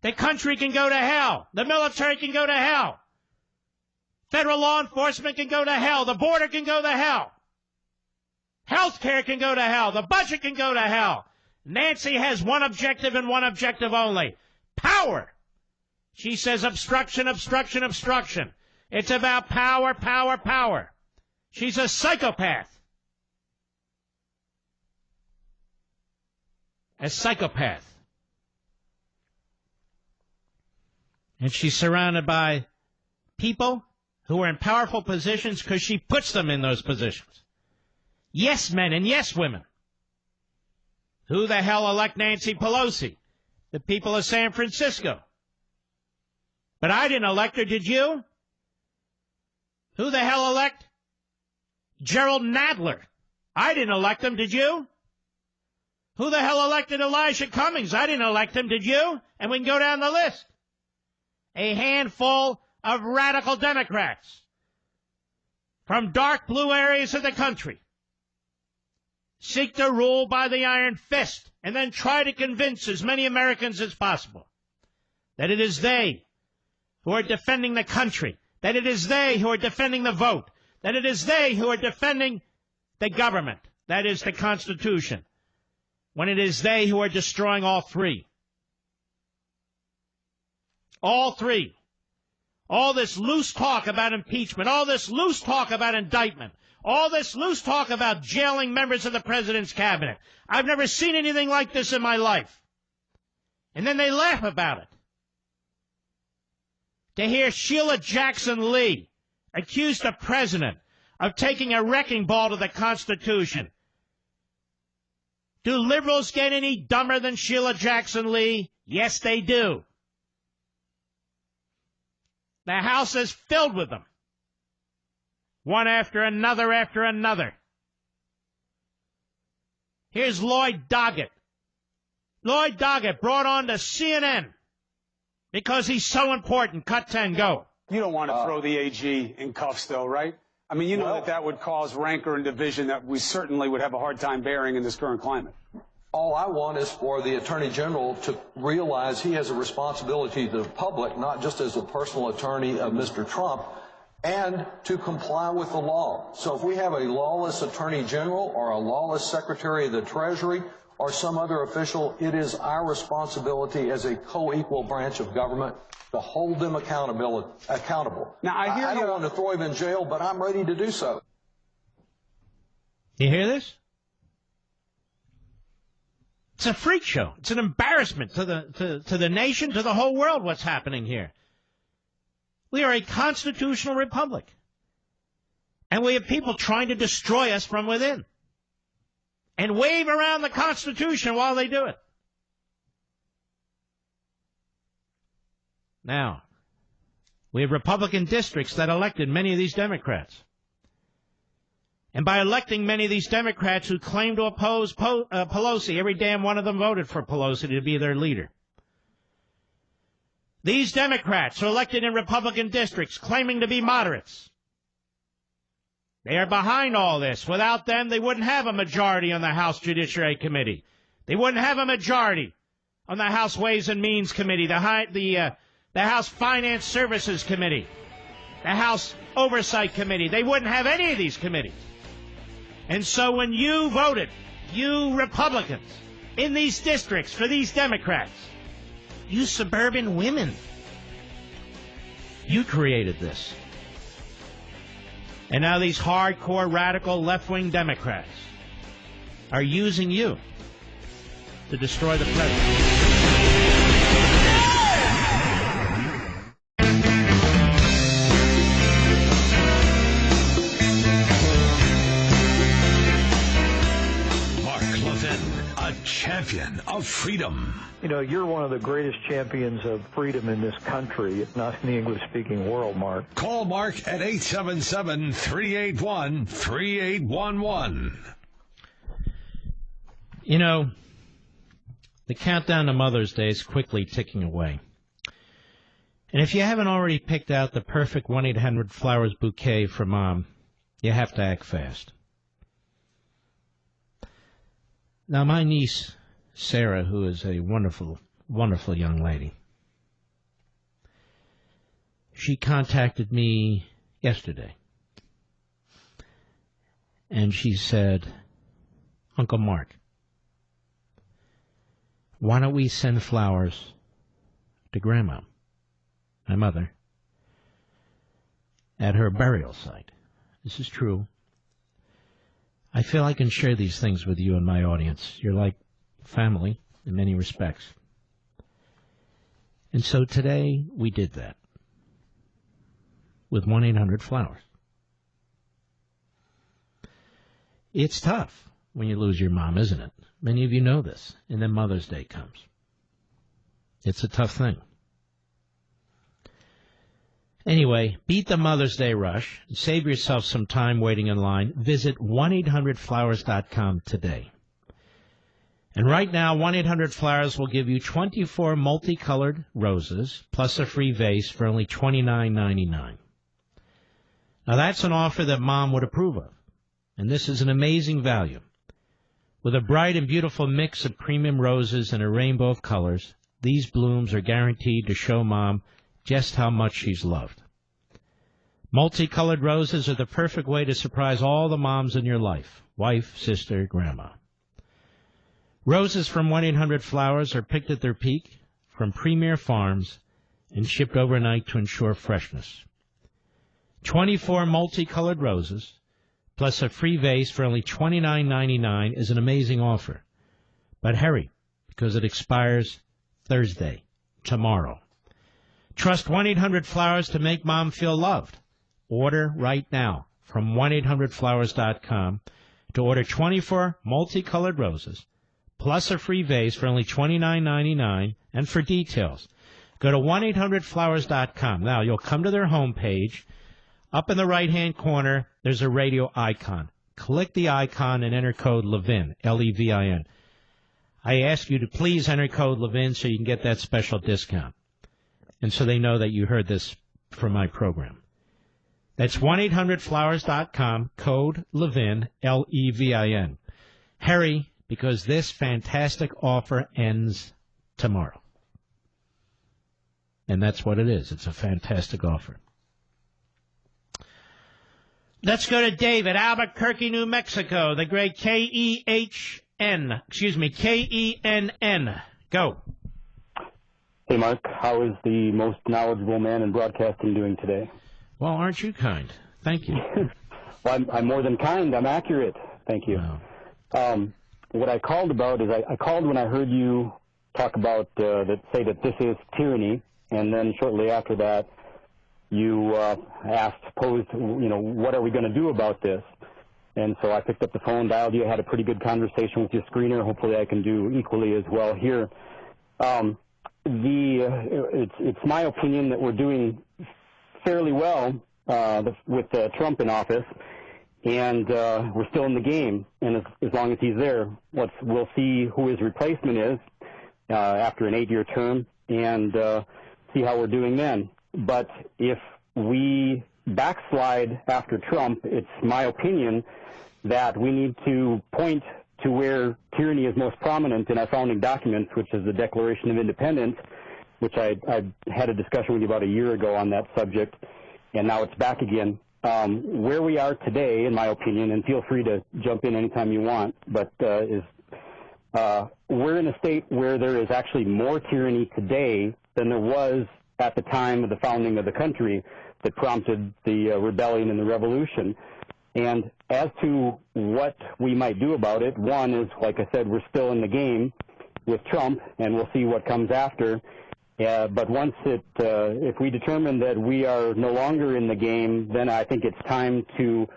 The country can go to hell. The military can go to hell. Federal law enforcement can go to hell. The border can go to hell. Healthcare can go to hell. The budget can go to hell. Nancy has one objective and one objective only. Power. She says obstruction, obstruction, obstruction. It's about power, power, power. She's a psychopath. A psychopath. And she's surrounded by people who are in powerful positions because she puts them in those positions. Yes men and yes women. Who the hell elect Nancy Pelosi? The people of San Francisco. But I didn't elect her, did you? Who the hell elect Gerald Nadler? I didn't elect him, did you? Who the hell elected Elijah Cummings? I didn't elect him, did you? And we can go down the list. A handful of radical Democrats from dark blue areas of the country seek to rule by the iron fist and then try to convince as many Americans as possible that it is they who are defending the country, that it is they who are defending the vote, that it is they who are defending the government, that is the Constitution, when it is they who are destroying all three. All three. All this loose talk about impeachment, all this loose talk about indictment, all this loose talk about jailing members of the president's cabinet. I've never seen anything like this in my life. And then they laugh about it. To hear Sheila Jackson Lee accuse the president of taking a wrecking ball to the Constitution. Do liberals get any dumber than Sheila Jackson Lee? Yes, they do. The House is filled with them. One after another after another. Here's Lloyd Doggett. Lloyd Doggett brought on to CNN because he's so important. Cut 10, go. You don't want to throw the AG in cuffs, though, right? I mean, you know that would cause rancor and division that we certainly would have a hard time bearing in this current climate. All I want is for the Attorney General to realize he has a responsibility to the public, not just as a personal attorney of Mr. Trump, and to comply with the law. So if we have a lawless Attorney General or a lawless Secretary of the Treasury or some other official. It is our responsibility as a co-equal branch of government to hold them accountable. Now, I don't want to throw him in jail, but I'm ready to do so. You hear this? It's a freak show. It's an embarrassment to the nation, to the whole world, what's happening here. We are a constitutional republic. And we have people trying to destroy us from within. And wave around the Constitution while they do it. Now, we have Republican districts that elected many of these Democrats. And by electing many of these Democrats who claim to oppose Pelosi, every damn one of them voted for Pelosi to be their leader. These Democrats are elected in Republican districts claiming to be moderates. They are behind all this. Without them, they wouldn't have a majority on the House Judiciary Committee. They wouldn't have a majority on the House Ways and Means Committee, the House Finance Services Committee, the House Oversight Committee. They wouldn't have any of these committees. And so when you voted, you Republicans, in these districts for these Democrats, you suburban women, you created this. And now these hardcore, radical, left-wing Democrats are using you to destroy the president. Mark Levin, a champion of freedom. You know, you're one of the greatest champions of freedom in this country, if not in the English-speaking world, Mark. Call Mark at 877-381-3811. You know, the countdown to Mother's Day is quickly ticking away. And if you haven't already picked out the perfect 1-800-Flowers bouquet for Mom, you have to act fast. Now, my niece, Sarah, who is a wonderful, wonderful young lady, she contacted me yesterday. And she said, Uncle Mark, why don't we send flowers to Grandma, my mother, at her burial site? This is true. I feel I can share these things with you and my audience. You're like family in many respects. And so today we did that with 1-800-Flowers. It's tough when you lose your mom, isn't it? Many of you know this. And then Mother's Day comes. It's a tough thing. Anyway, beat the Mother's Day rush. Save yourself some time waiting in line. Visit 1-800-Flowers.com today. And right now, 1-800-Flowers will give you 24 multicolored roses plus a free vase for only $29.99. Now, that's an offer that Mom would approve of. And this is an amazing value. With a bright and beautiful mix of premium roses and a rainbow of colors, these blooms are guaranteed to show Mom just how much she's loved. Multicolored roses are the perfect way to surprise all the moms in your life, wife, sister, grandma. Roses from 1-800-Flowers are picked at their peak from premier farms and shipped overnight to ensure freshness. 24 multicolored roses plus a free vase for only $29.99 is an amazing offer. But hurry, because it expires Thursday, tomorrow. Trust 1-800-Flowers to make Mom feel loved. Order right now from 1-800-Flowers.com to order 24 multicolored roses plus a free vase for only $29.99. And for details, go to 1-800-Flowers.com. Now, you'll come to their homepage. Up in the right-hand corner, there's a radio icon. Click the icon and enter code Levin, L-E-V-I-N. I ask you to please enter code Levin so you can get that special discount. And so they know that you heard this from my program. That's 1-800-Flowers.com, code Levin, L-E-V-I-N. Hurry, because this fantastic offer ends tomorrow. And that's what it is. It's a fantastic offer. Let's go to David, Albuquerque, New Mexico, the great KEHF Kenn. Go. Hey, Mark. How is the most knowledgeable man in broadcasting doing today? Well, aren't you kind? Thank you. Well, I'm more than kind. I'm accurate. Thank you. Wow. What I called about is I called when I heard you talk about say that this is tyranny, and then shortly after that, you posed, what are we going to do about this? And so I picked up the phone, dialed you, had a pretty good conversation with your screener. Hopefully I can do equally as well here. It's my opinion that we're doing fairly well with Trump in office, and we're still in the game. And as long as he's there, we'll see who his replacement is after an 8-year term, and see how we're doing then. But if we backslide after Trump, it's my opinion that we need to point to where tyranny is most prominent in our founding documents, which is the Declaration of Independence, which I had a discussion with you about a year ago on that subject, and now it's back again. Where we are today, in my opinion, and feel free to jump in anytime you want, but we're in a state where there is actually more tyranny today than there was at the time of the founding of the country that prompted the rebellion and the revolution. And as to what we might do about it, one is, like I said, we're still in the game with Trump, and we'll see what comes after. But once if we determine that we are no longer in the game, then I think it's time to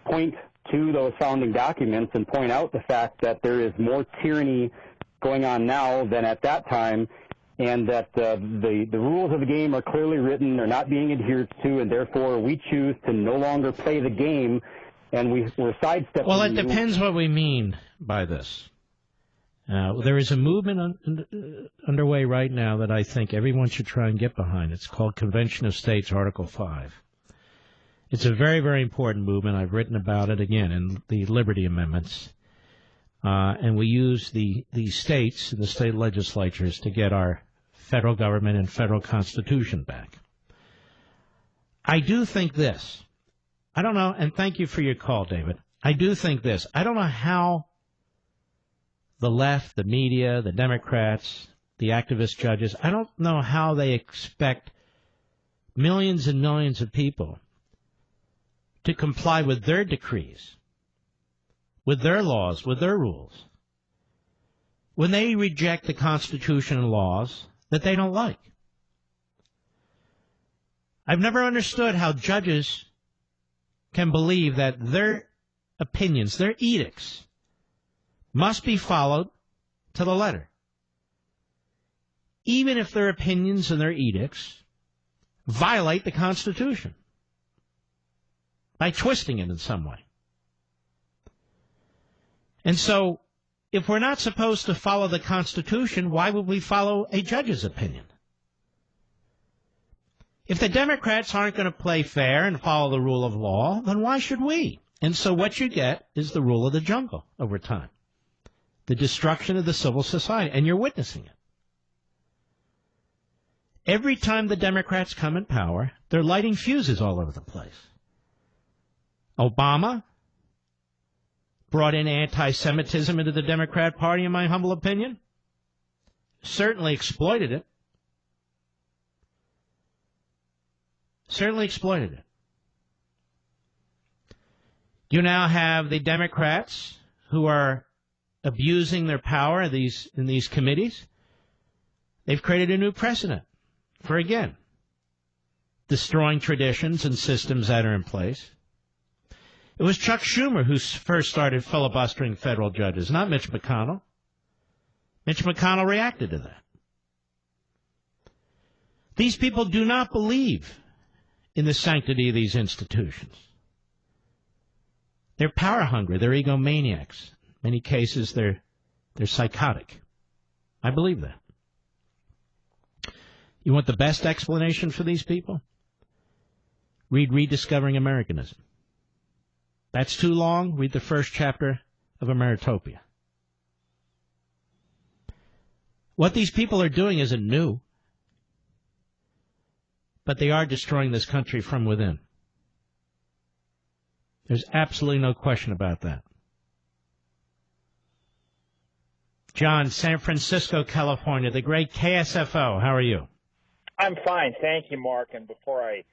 point to those founding documents and point out the fact that there is more tyranny going on now than at that time, and that the rules of the game are clearly written, they're not being adhered to, and therefore we choose to no longer play the game, and we're sidestepping. Well, it depends what we mean by this. There is a movement underway right now that I think everyone should try and get behind. It's called Convention of States, Article 5. It's a very, very important movement. I've written about it, again, in the Liberty Amendments. And we use the states and the state legislatures to get our federal government and federal constitution back. I do think this. I don't know, and thank you for your call, David. I do think this. I don't know how the left, the media, the Democrats, the activist judges, I don't know how they expect millions and millions of people to comply with their decrees, with their laws, with their rules, when they reject the Constitution and laws that they don't like. I've never understood how judges can believe that their opinions, their edicts, must be followed to the letter, even if their opinions and their edicts violate the Constitution by twisting it in some way. And so, if we're not supposed to follow the Constitution, why would we follow a judge's opinion? If the Democrats aren't going to play fair and follow the rule of law, then why should we? And so what you get is the rule of the jungle over time, the destruction of the civil society, and you're witnessing it. Every time the Democrats come in power, they're lighting fuses all over the place. Obama brought in anti-Semitism into the Democrat Party, in my humble opinion. Certainly exploited it. Certainly exploited it. You now have the Democrats who are abusing their power in these committees. They've created a new precedent for, again, destroying traditions and systems that are in place. It was Chuck Schumer who first started filibustering federal judges, not Mitch McConnell. Mitch McConnell reacted to that. These people do not believe in the sanctity of these institutions. They're power hungry. They're egomaniacs. In many cases, they're psychotic. I believe that. You want the best explanation for these people? Read Rediscovering Americanism. That's too long. Read the first chapter of Ameritopia. What these people are doing isn't new, but they are destroying this country from within. There's absolutely no question about that. John, San Francisco, California, the great KSFO. How are you? I'm fine. Thank you, Mark. And before I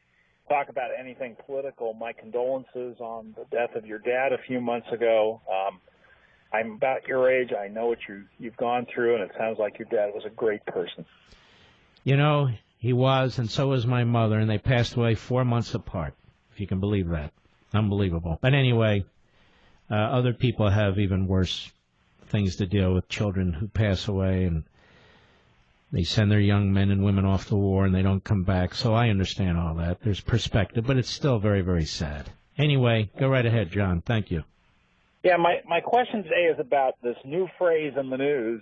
talk about anything political, my condolences on the death of your dad a few months ago. I'm about your age. I know what you've gone through, and it sounds like your dad was a great person. You know, he was, and so was my mother, and they passed away 4 months apart, if you can believe that. Unbelievable. But anyway, other people have even worse things to deal with, children who pass away, and they send their young men and women off to war, and they don't come back. So I understand all that. There's perspective, but it's still very, very sad. Anyway, go right ahead, John. Thank you. Yeah, my question today is about this new phrase in the news,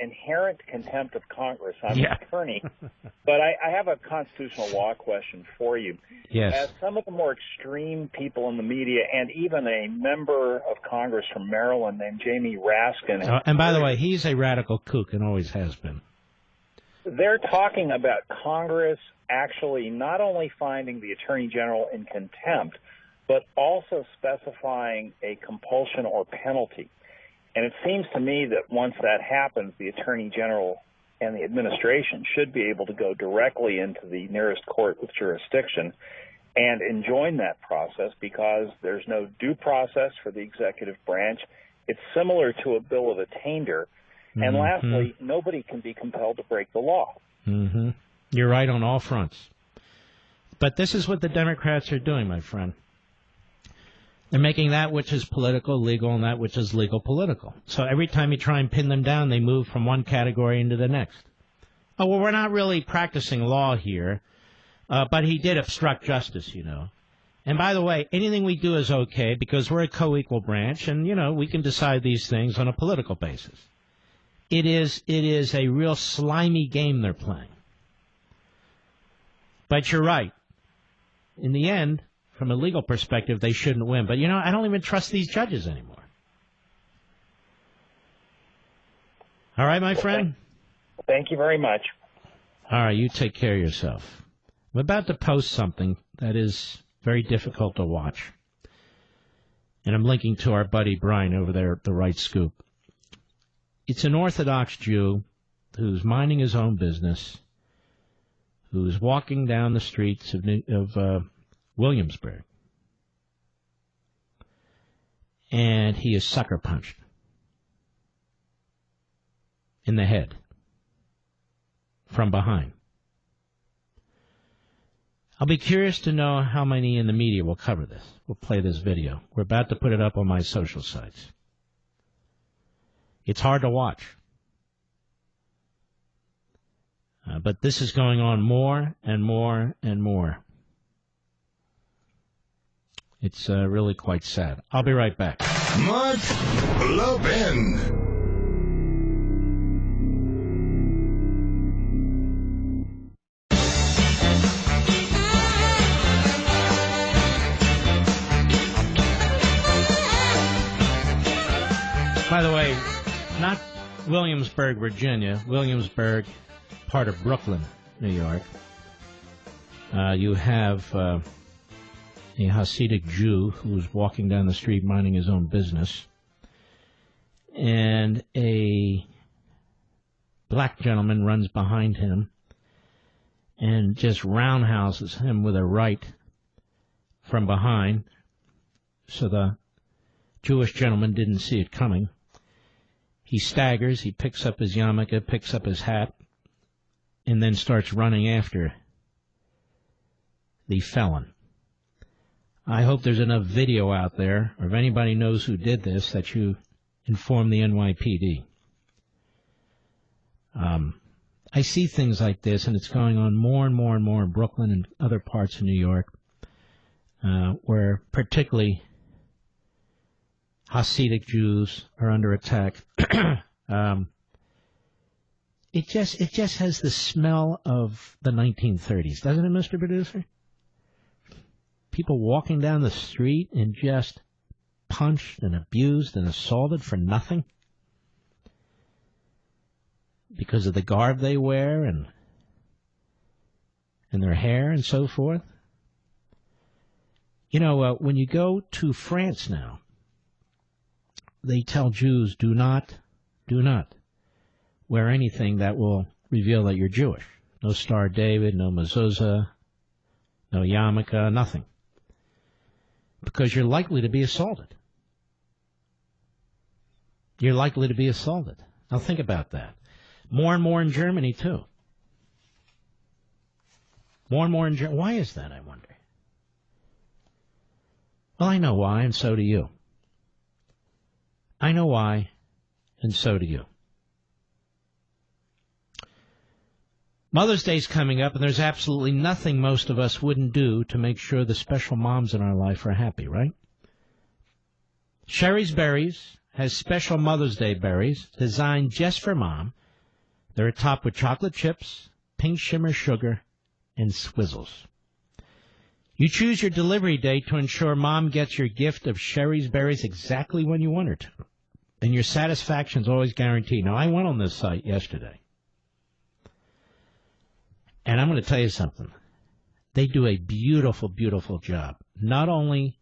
inherent contempt of Congress. I'm an attorney, but I have a constitutional law question for you. Yes. As some of the more extreme people in the media, and even a member of Congress from Maryland named Jamie Raskin. And by the way, he's a radical kook and always has been. They're talking about Congress actually not only finding the Attorney General in contempt, but also specifying a compulsion or penalty. And it seems to me that once that happens, the Attorney General and the administration should be able to go directly into the nearest court with jurisdiction and enjoin that process because there's no due process for the executive branch. It's similar to a bill of attainder. And lastly, nobody can be compelled to break the law. Mm-hmm. You're right on all fronts. But this is what the Democrats are doing, my friend. They're making that which is political legal and that which is legal political. So every time you try and pin them down, they move from one category into the next. Oh, well, we're not really practicing law here, but he did obstruct justice, you know. And by the way, anything we do is okay because we're a co-equal branch and, you know, we can decide these things on a political basis. It is a real slimy game they're playing. But you're right. In the end, from a legal perspective, they shouldn't win. But, you know, I don't even trust these judges anymore. All right, my friend? Thank you very much. All right, you take care of yourself. I'm about to post something that is very difficult to watch. And I'm linking to our buddy Brian over there at the Right Scoop. It's an Orthodox Jew who's minding his own business, who's walking down the streets of Williamsburg, and he is sucker punched in the head from behind. I'll be curious to know how many in the media will cover this. We'll play this video. We're about to put it up on my social sites. It's hard to watch. But this is going on more and more and more. It's really quite sad. I'll be right back. Mark Levin. By the way, not Williamsburg, Virginia. Williamsburg, part of Brooklyn, New York. You have a Hasidic Jew who's walking down the street minding his own business, and a black gentleman runs behind him and just roundhouses him with a right from behind, so the Jewish gentleman didn't see it coming. He staggers, he picks up his yarmulke, picks up his hat, and then starts running after the felon. I hope there's enough video out there, or if anybody knows who did this, that you inform the NYPD. I see things like this, and it's going on more and more and more in Brooklyn and other parts of New York, where particularly Hasidic Jews are under attack. It just has the smell of the 1930s, doesn't it, Mr. Producer? People walking down the street and just punched and abused and assaulted for nothing because of the garb they wear and their hair and so forth. You know, when you go to France now, they tell Jews, do not wear anything that will reveal that you're Jewish. No Star of David, no mezuzah, no yarmulke, nothing. Because you're likely to be assaulted. You're likely to be assaulted. Now think about that. More and more in Germany, too. More and more in Germany. Why is that, I wonder? Well, I know why, and so do you. I know why, and so do you. Mother's Day's coming up, and there's absolutely nothing most of us wouldn't do to make sure the special moms in our life are happy, right? Sherry's Berries has special Mother's Day berries designed just for Mom. They're topped with chocolate chips, pink shimmer sugar, and swizzles. You choose your delivery date to ensure Mom gets your gift of Sherry's Berries exactly when you want her to. And your satisfaction is always guaranteed. Now, I went on this site yesterday. And I'm going to tell you something. They do a beautiful, beautiful job. Not only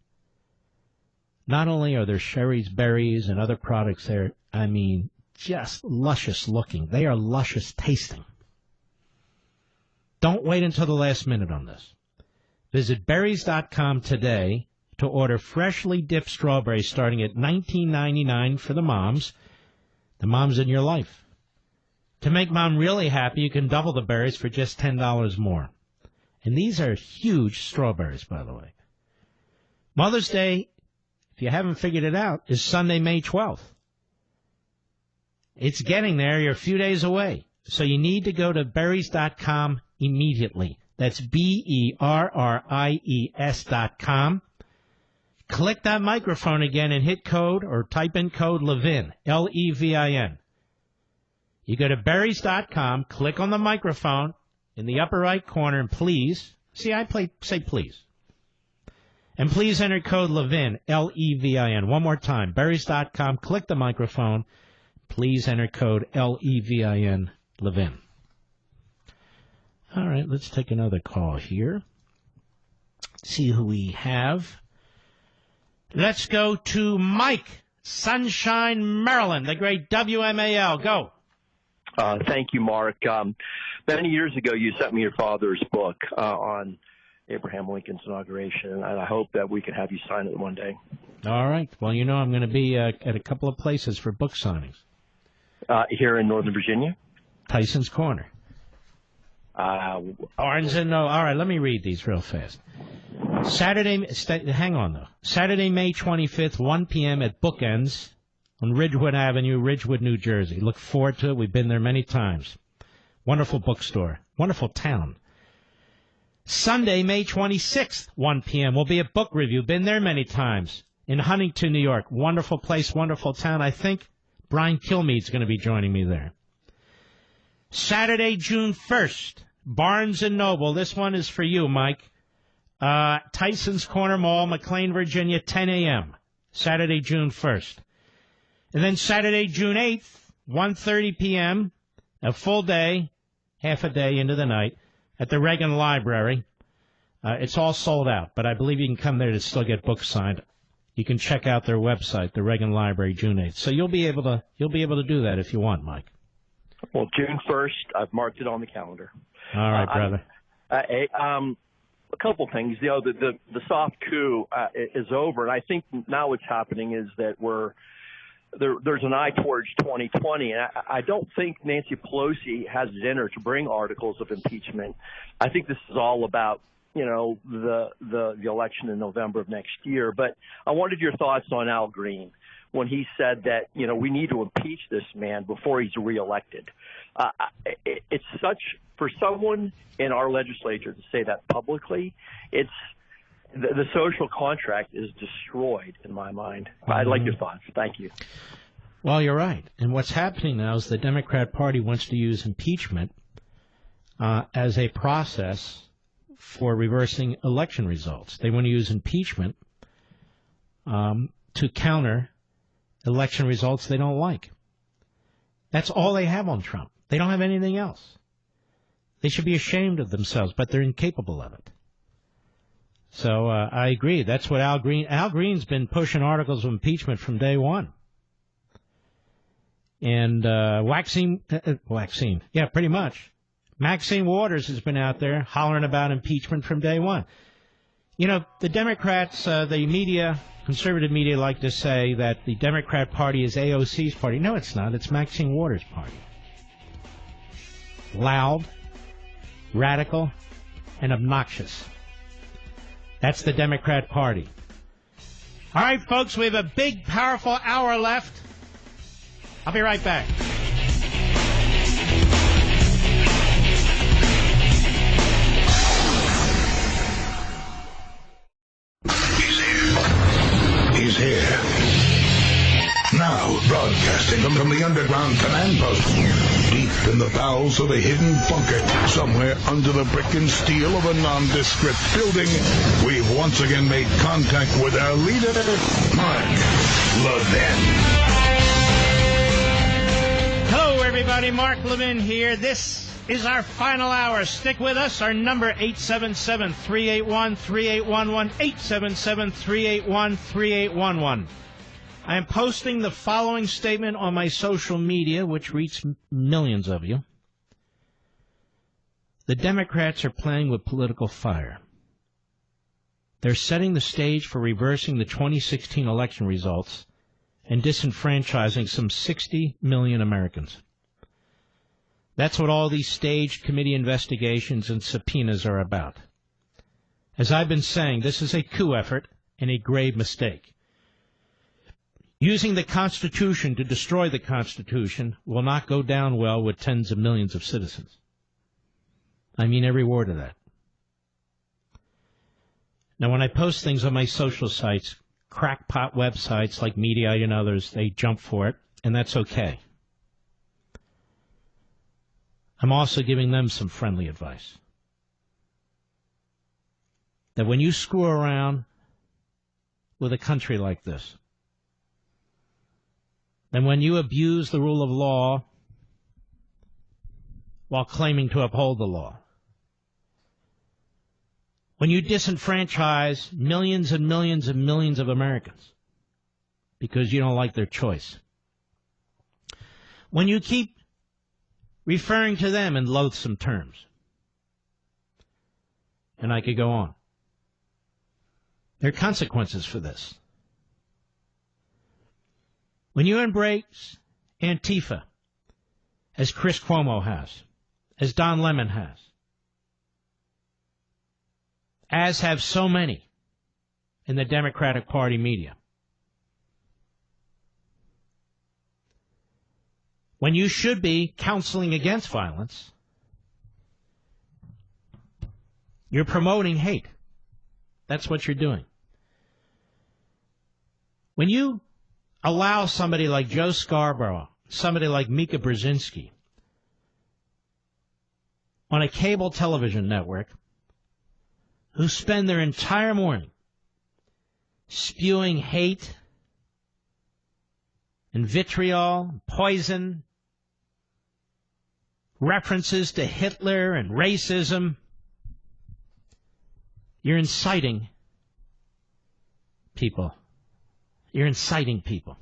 are there Sherry's Berries and other products there, I mean, just luscious looking. They are luscious tasting. Don't wait until the last minute on this. Visit berries.com today to order freshly dipped strawberries starting at $19.99 for the moms in your life. To make Mom really happy, you can double the berries for just $10 more. And these are huge strawberries, by the way. Mother's Day, if you haven't figured it out, is Sunday, May 12th. It's getting there. You're a few days away. So you need to go to berries.com immediately. That's BERRIES.com. Click that microphone again and hit code or type in code Levin, Levin. You go to berries.com, click on the microphone in the upper right corner, and please, say please. And please enter code Levin, Levin. One more time, berries.com, click the microphone. Please enter code Levin, Levin. All right, let's take another call here. See who we have. Let's go to Mike, Sunshine, Maryland, the great WMAL. Go. Thank you, Mark. Many years ago, you sent me your father's book on Abraham Lincoln's inauguration, and I hope that we can have you sign it one day. All right. Well, you know I'm going to be at a couple of places for book signings. Here in Northern Virginia? Tyson's Corner. Orange and no. All right, let me read these real fast. Hang on, though. Saturday, May 25th, 1 p.m. at Bookends on Ridgewood Avenue, Ridgewood, New Jersey. Look forward to it. We've been there many times. Wonderful bookstore. Wonderful town. Sunday, May 26th, 1 p.m. We'll be at Book Review. Been there many times. In Huntington, New York. Wonderful place, wonderful town. I think Brian Kilmeade's going to be joining me there. Saturday, June 1st, Barnes & Noble. This one is for you, Mike. Tyson's Corner Mall, McLean, Virginia, 10 a.m. Saturday, June 1st. And then Saturday, June 8th, 1:30 p.m., a full day, half a day into the night, at the Reagan Library. It's all sold out, but I believe you can come there to still get books signed. You can check out their website, the Reagan Library, June 8th. So you'll be able to do that if you want, Mike. Well, June 1st, I've marked it on the calendar. All right, brother. A couple things. You know, the soft coup is over, and I think now what's happening is that there's an eye towards 2020, and I don't think Nancy Pelosi has it in her to bring articles of impeachment. I think this is all about, you know, the election in November of next year. But I wanted your thoughts on Al Green when he said that, you know, we need to impeach this man before he's reelected. It's such, for someone in our legislature to say that publicly, it's the social contract is destroyed in my mind. I'd like your thoughts. Thank you. Well, you're right. And what's happening now is the Democrat Party wants to use impeachment as a process for reversing election results. They want to use impeachment to counter election results they don't like. That's all they have on Trump. They don't have anything else. They should be ashamed of themselves, but they're incapable of it. So I agree. That's what Al Green's been pushing articles of impeachment from day one. And yeah, pretty much. Maxine Waters has been out there hollering about impeachment from day one. You know, the Democrats, the media, conservative media like to say that the Democrat Party is AOC's party. No, it's not. It's Maxine Waters' party. Loud, radical, and obnoxious. That's the Democrat Party. All right, folks, we have a big, powerful hour left. I'll be right back. He's here. Now, broadcasting from the underground command post, deep in the bowels of a hidden bunker, somewhere under the brick and steel of a nondescript building, we've once again made contact with our leader, Mark Levin. Hello, everybody. Mark Levin here. This is our final hour. Stick with us. Our number, 877-381-3811, 877-381-3811. I am posting the following statement on my social media, which reaches millions of you. The Democrats are playing with political fire. They're setting the stage for reversing the 2016 election results and disenfranchising some 60 million Americans. That's what all these staged committee investigations and subpoenas are about. As I've been saying, this is a coup effort and a grave mistake. Using the Constitution to destroy the Constitution will not go down well with tens of millions of citizens. I mean every word of that. Now, when I post things on my social sites, crackpot websites like Mediaite and others, they jump for it, and that's okay. I'm also giving them some friendly advice. That when you screw around with a country like this, then when you abuse the rule of law while claiming to uphold the law, when you disenfranchise millions and millions and millions of Americans because you don't like their choice, when you keep referring to them in loathsome terms, and I could go on, there are consequences for this. When you embrace Antifa, as Chris Cuomo has, as Don Lemon has, as have so many in the Democratic Party media, when you should be counseling against violence, you're promoting hate. That's what you're doing. When you allow somebody like Joe Scarborough, somebody like Mika Brzezinski, on a cable television network, who spend their entire morning spewing hate and vitriol, poison, references to Hitler and racism, you're inciting people. You're inciting people.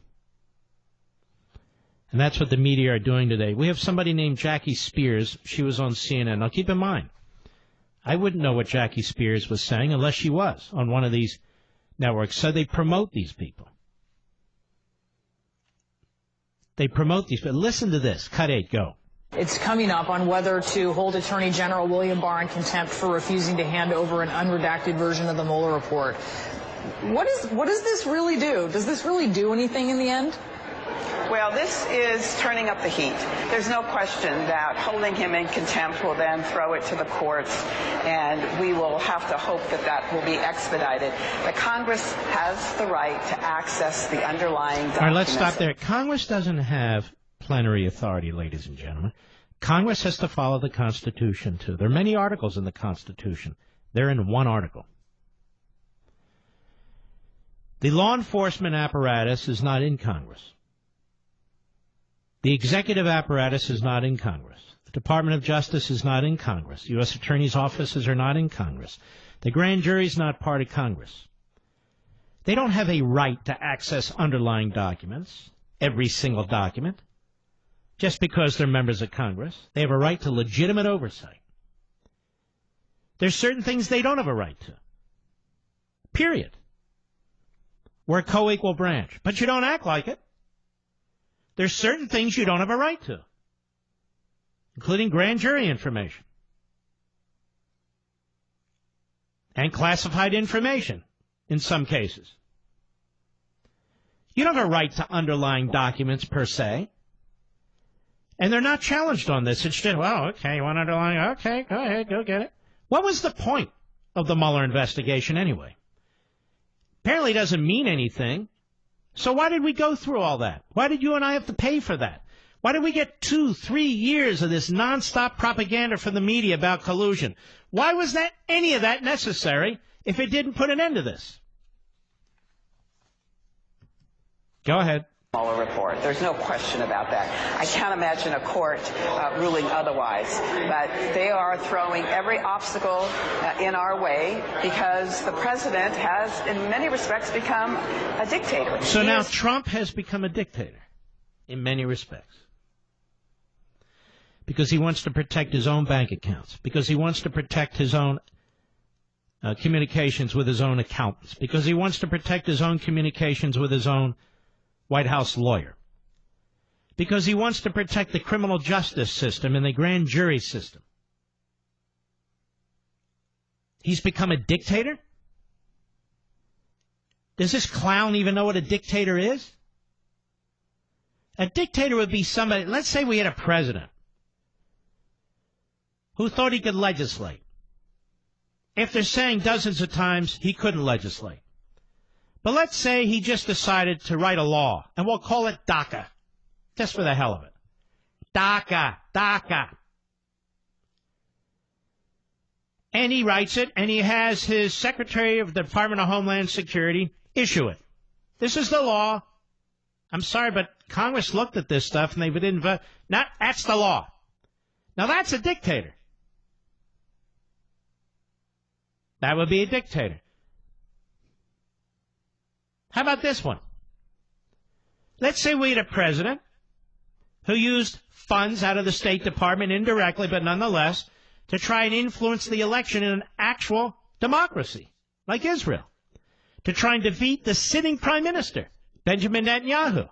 And that's what the media are doing today. We have somebody named Jackie Spears. She was on CNN. Now, keep in mind, I wouldn't know what Jackie Spears was saying unless she was on one of these networks. So they promote these people. They promote these people. Listen to this. Cut 8, go. It's coming up on whether to hold Attorney General William Barr in contempt for refusing to hand over an unredacted version of the Mueller report. What does this really do? Does this really do anything in the end? Well, this is turning up the heat. There's no question that holding him in contempt will then throw it to the courts, and we will have to hope that that will be expedited. The Congress has the right to access the underlying documents. All right, let's stop there. Congress doesn't have plenary authority, ladies and gentlemen. Congress has to follow the Constitution, too. There are many articles in the Constitution. They're in one article. The law enforcement apparatus is not in Congress. The executive apparatus is not in Congress. The Department of Justice is not in Congress. U.S. Attorney's offices are not in Congress. The grand jury is not part of Congress. They don't have a right to access underlying documents, every single document. just because they're members of Congress. They have a right to legitimate oversight. There's certain things they don't have a right to. Period. We're a co-equal branch, but you don't act like it. There's certain things you don't have a right to, including grand jury information and classified information in some cases. You don't have a right to underlying documents per se. And they're not challenged on this. It's just, well, okay, you want underlying? Okay, go ahead, go get it. What was the point of the Mueller investigation anyway? Apparently it doesn't mean anything. So why did we go through all that? Why did you and I have to pay for that? Why did we get 2-3 years of this nonstop propaganda from the media about collusion? Why was that any of that necessary if it didn't put an end to this? Go ahead. Mueller report. There's no question about that. I can't imagine a court ruling otherwise. But they are throwing every obstacle in our way because the president has, in many respects, become a dictator. So now Trump has become a dictator in many respects because he wants to protect his own bank accounts, because he wants to protect his own communications with his own accountants, because he wants to protect his own communications with his own White House lawyer, because he wants to protect the criminal justice system and the grand jury system. He's become a dictator? Does this clown even know what a dictator is? A dictator would be somebody, let's say we had a president who thought he could legislate. After saying dozens of times he couldn't legislate. But let's say he just decided to write a law, and we'll call it DACA, just for the hell of it. DACA, DACA. And he writes it, and he has his Secretary of the Department of Homeland Security issue it. This is the law. I'm sorry, but Congress looked at this stuff, and they didn't vote. That's the law. Now, that's a dictator. That would be a dictator. How about this one? Let's say we had a president who used funds out of the State Department indirectly, but nonetheless, to try and influence the election in an actual democracy, like Israel, to try and defeat the sitting prime minister, Benjamin Netanyahu.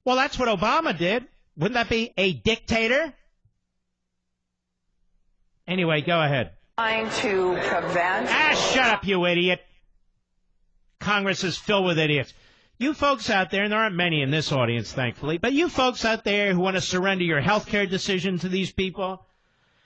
Well, that's what Obama did. Wouldn't that be a dictator? Anyway, go ahead. Trying to prevent... Shut up, you idiot. Congress is filled with idiots. You folks out there, and there aren't many in this audience, thankfully, but you folks out there who want to surrender your health care decision to these people,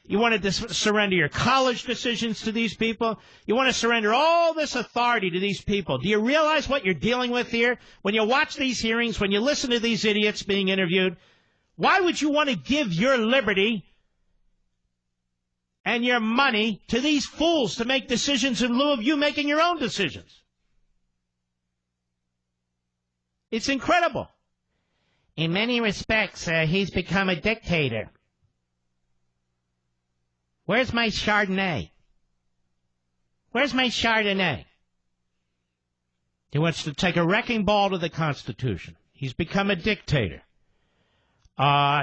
you want to surrender your college decisions to these people, you want to surrender all this authority to these people. Do you realize what you're dealing with here? When you watch these hearings, when you listen to these idiots being interviewed, why would you want to give your liberty and your money to these fools to make decisions in lieu of you making your own decisions? It's incredible. In many respects, he's become a dictator. Where's my Chardonnay? Where's my Chardonnay? He wants to take a wrecking ball to the Constitution. He's become a dictator.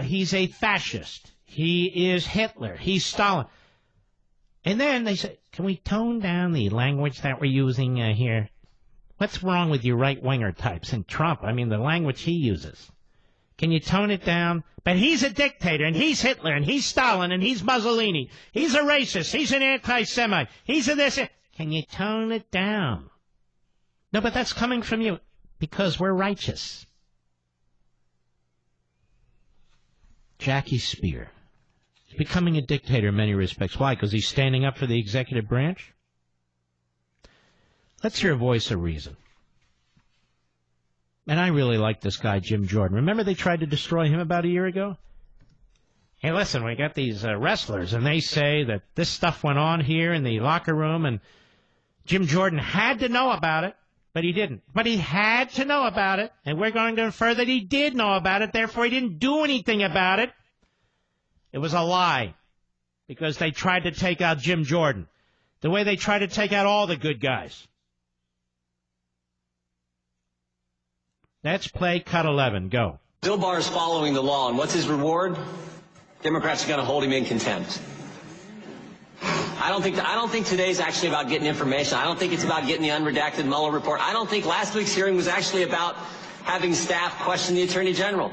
He's a fascist. He is Hitler. He's Stalin. And then they say, can we tone down the language that we're using here? What's wrong with you right-winger types? And Trump, I mean, the language he uses. Can you tone it down? But he's a dictator, and he's Hitler, and he's Stalin, and he's Mussolini. He's a racist. He's an anti-Semite. He's a this. Can you tone it down? No, but that's coming from you because we're righteous. Jackie Spear. He's becoming a dictator in many respects. Why? Because he's standing up for the executive branch? Let's hear a voice of reason. And I really like this guy, Jim Jordan. Remember they tried to destroy him about a year ago? Hey, listen, we got these wrestlers, and they say that this stuff went on here in the locker room, and Jim Jordan had to know about it, but he didn't. But he had to know about it, and we're going to infer that he did know about it, therefore he didn't do anything about it. It was a lie, because they tried to take out Jim Jordan, the way they tried to take out all the good guys. Let's play cut 11. Go. Bill Barr is following the law, and what's his reward? Democrats are going to hold him in contempt. I don't think today's actually about getting information. I don't think it's about getting the unredacted Mueller report. I don't think last week's hearing was actually about having staff question the Attorney General.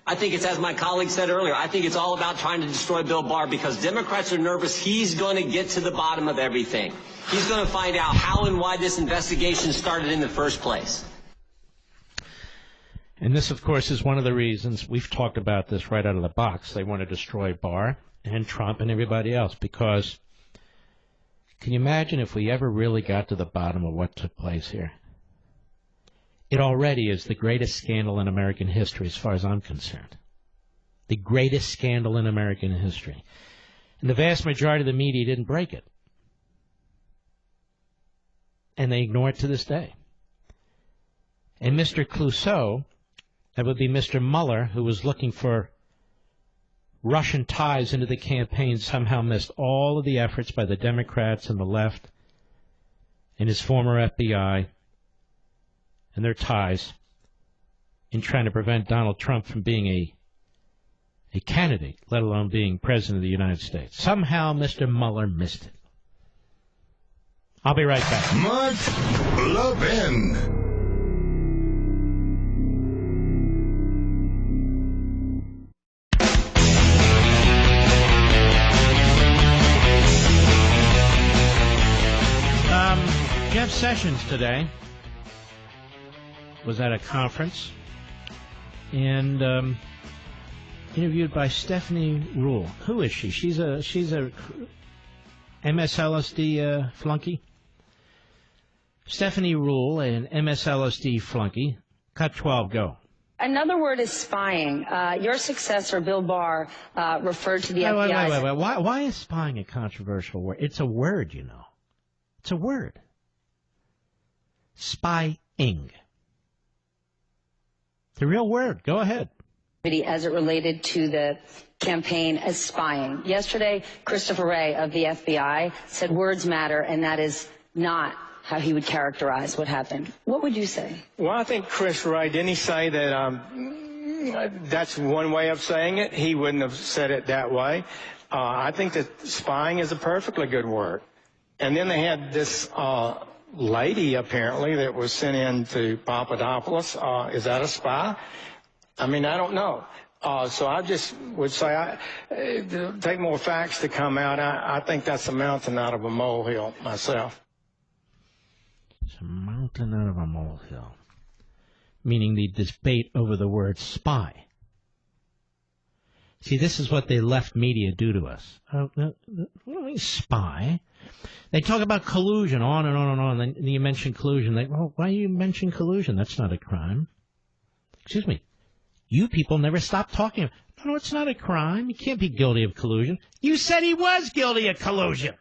I think it's, as my colleague said earlier, I think it's all about trying to destroy Bill Barr because Democrats are nervous he's going to get to the bottom of everything. He's going to find out how and why this investigation started in the first place. And this, of course, is one of the reasons we've talked about this right out of the box. They want to destroy Barr and Trump and everybody else because can you imagine if we ever really got to the bottom of what took place here? It already is the greatest scandal in American history as far as I'm concerned. The greatest scandal in American history. And the vast majority of the media didn't break it. And they ignore it to this day. And Mr. Clouseau, that would be Mr. Mueller, who was looking for Russian ties into the campaign, somehow missed all of the efforts by the Democrats and the left and his former FBI and their ties in trying to prevent Donald Trump from being a candidate, let alone being president of the United States. Somehow Mr. Mueller missed it. I'll be right back. Mark Levin. Jeff Sessions today was at a conference and interviewed by Stephanie Ruhle. Who is she? She's a MSLSD flunky. Stephanie Ruhle, an MSLSD flunky. Cut 12, go. Another word is spying. Your successor, Bill Barr, referred to the FBI. Wait. Why is spying a controversial word? It's a word, you know. It's a word. Spying. It's a real word. Go ahead. As it related to the campaign as spying. Yesterday, Christopher Wray of the FBI said words matter, and that is not how he would characterize what happened. What would you say? Well, I think Chris Wray, didn't he say that that's one way of saying it? He wouldn't have said it that way. I think that spying is a perfectly good word. And then they had this lady, apparently, that was sent in to Papadopoulos. Is that a spy? I mean, I don't know. So I just would say, take more facts to come out. I think that's a mountain out of a molehill myself. It's a mountain out of a molehill. Meaning the debate over the word spy. See, this is what the left media do to us. What do you mean spy? They talk about collusion on and on and on. Then you mention collusion. Why do you mention collusion? That's not a crime. Excuse me. You people never stop talking. No, it's not a crime. You can't be guilty of collusion. You said he was guilty of collusion.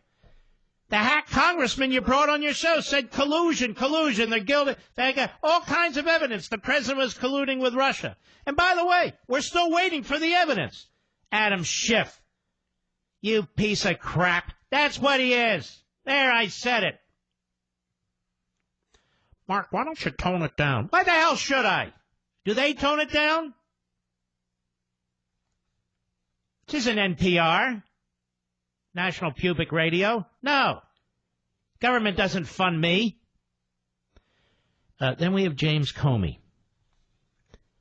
The hack congressman you brought on your show said collusion. They're guilty. They got all kinds of evidence. The president was colluding with Russia. And by the way, we're still waiting for the evidence. Adam Schiff. You piece of crap. That's what he is. There, I said it. Mark, why don't you tone it down? Why the hell should I? Do they tone it down? This isn't NPR. National Public Radio. No. Government doesn't fund me. Then we have James Comey.